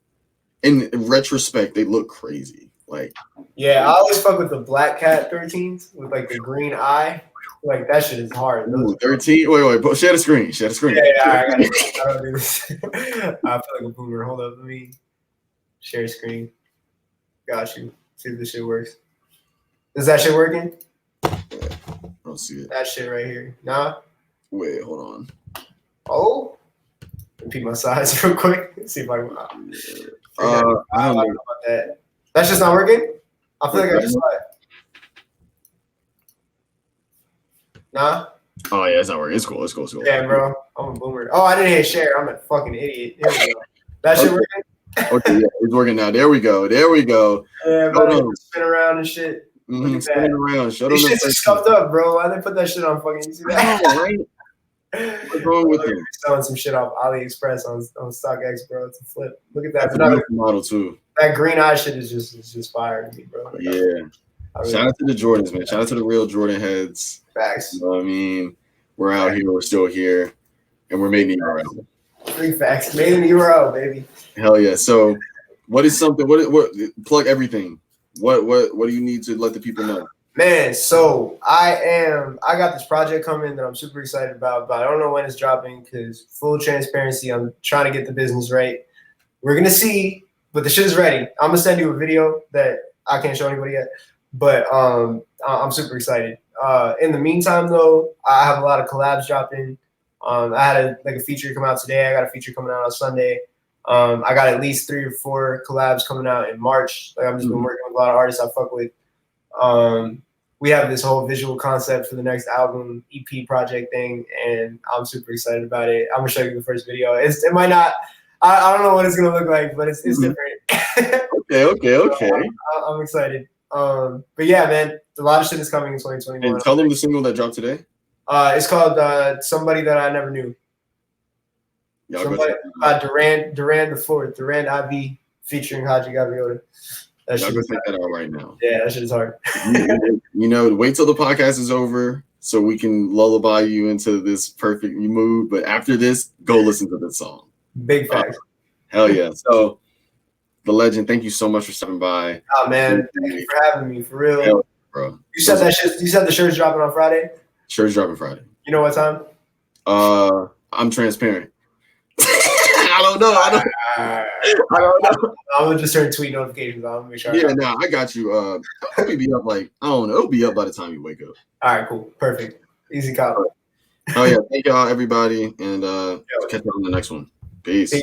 in retrospect, they look crazy. Like, yeah, I always fuck with the Black Cat 13s with like the green eye. Like, that shit is hard. Ooh, 13. Wait. Share the screen. Yeah, I don't do this. I feel like a boomer. Hold up, let me share screen. Got you. See if this shit works. Is that shit working? I don't see it. That shit right here. Nah. Wait, hold on. Oh. Repeat my size real quick. See if I can. I don't know about that. That's just not working? I feel like I just saw it. Nah? Oh, yeah, it's not working. It's cool. Yeah, bro. I'm a boomer. Oh, I didn't hit share. I'm a fucking idiot. Here we go. That shit working? Okay, yeah, it's working now. There we go. Yeah, bro. Spin around and shit. Spinning around. Shut up. These shits are scuffed up, bro. Why they put that shit on fucking YouTube? Right? What's wrong with them? Selling some shit off AliExpress on StockX, bro. It's a flip. Look at that. That's another model too. That green eye shit is just fire to me, bro. Like, yeah. Shout out to the Jordans, man. Shout out to the real Jordan heads. Facts. You know what I mean? We're out here. We're still here, and we're made in URL. 3 facts. Made in URL, baby. Hell yeah. So, what is something? What plug everything? What do you need to let the people know? Man, so I got this project coming that I'm super excited about, but I don't know when it's dropping because full transparency, I'm trying to get the business right. We're going to see, but the shit is ready. I'm going to send you a video that I can't show anybody yet, but I'm super excited. In the meantime, though, I have a lot of collabs dropping. I had a feature come out today. I got a feature coming out on Sunday. I got at least 3 or 4 collabs coming out in March. Like, I've just been working with a lot of artists I fuck with. We have this whole visual concept for the next album EP project thing, and I'm super excited about it. I'm gonna show you the first video. It might not. I don't know what it's gonna look like, but it's different. Okay. I'm excited. But yeah, man, a lot of shit is coming in 2021. And tell them the single that dropped today. It's called "Somebody That I Never Knew." Durand the Fourth, Durand IV featuring Hadji Gaviota. Y'all go check that out right now. Yeah, that shit is hard. Wait till the podcast is over so we can lullaby you into this perfect mood. But after this, go listen to this song. Big facts. Hell yeah. So, the legend, thank you so much for stopping by. Oh, man. Thank you for having me, for real. Hell, bro. You said that shit. You said the shirt's dropping on Friday? Shirt's dropping Friday. You know what time? I'm transparent. I don't know. I don't know. I'm gonna just turn tweet notifications on. Make sure. Yeah, no, I got you. I'll be up like I don't know. It'll be up by the time you wake up. All right, cool, perfect, easy cop. Oh yeah, thank y'all everybody, and catch you on the next one. Peace.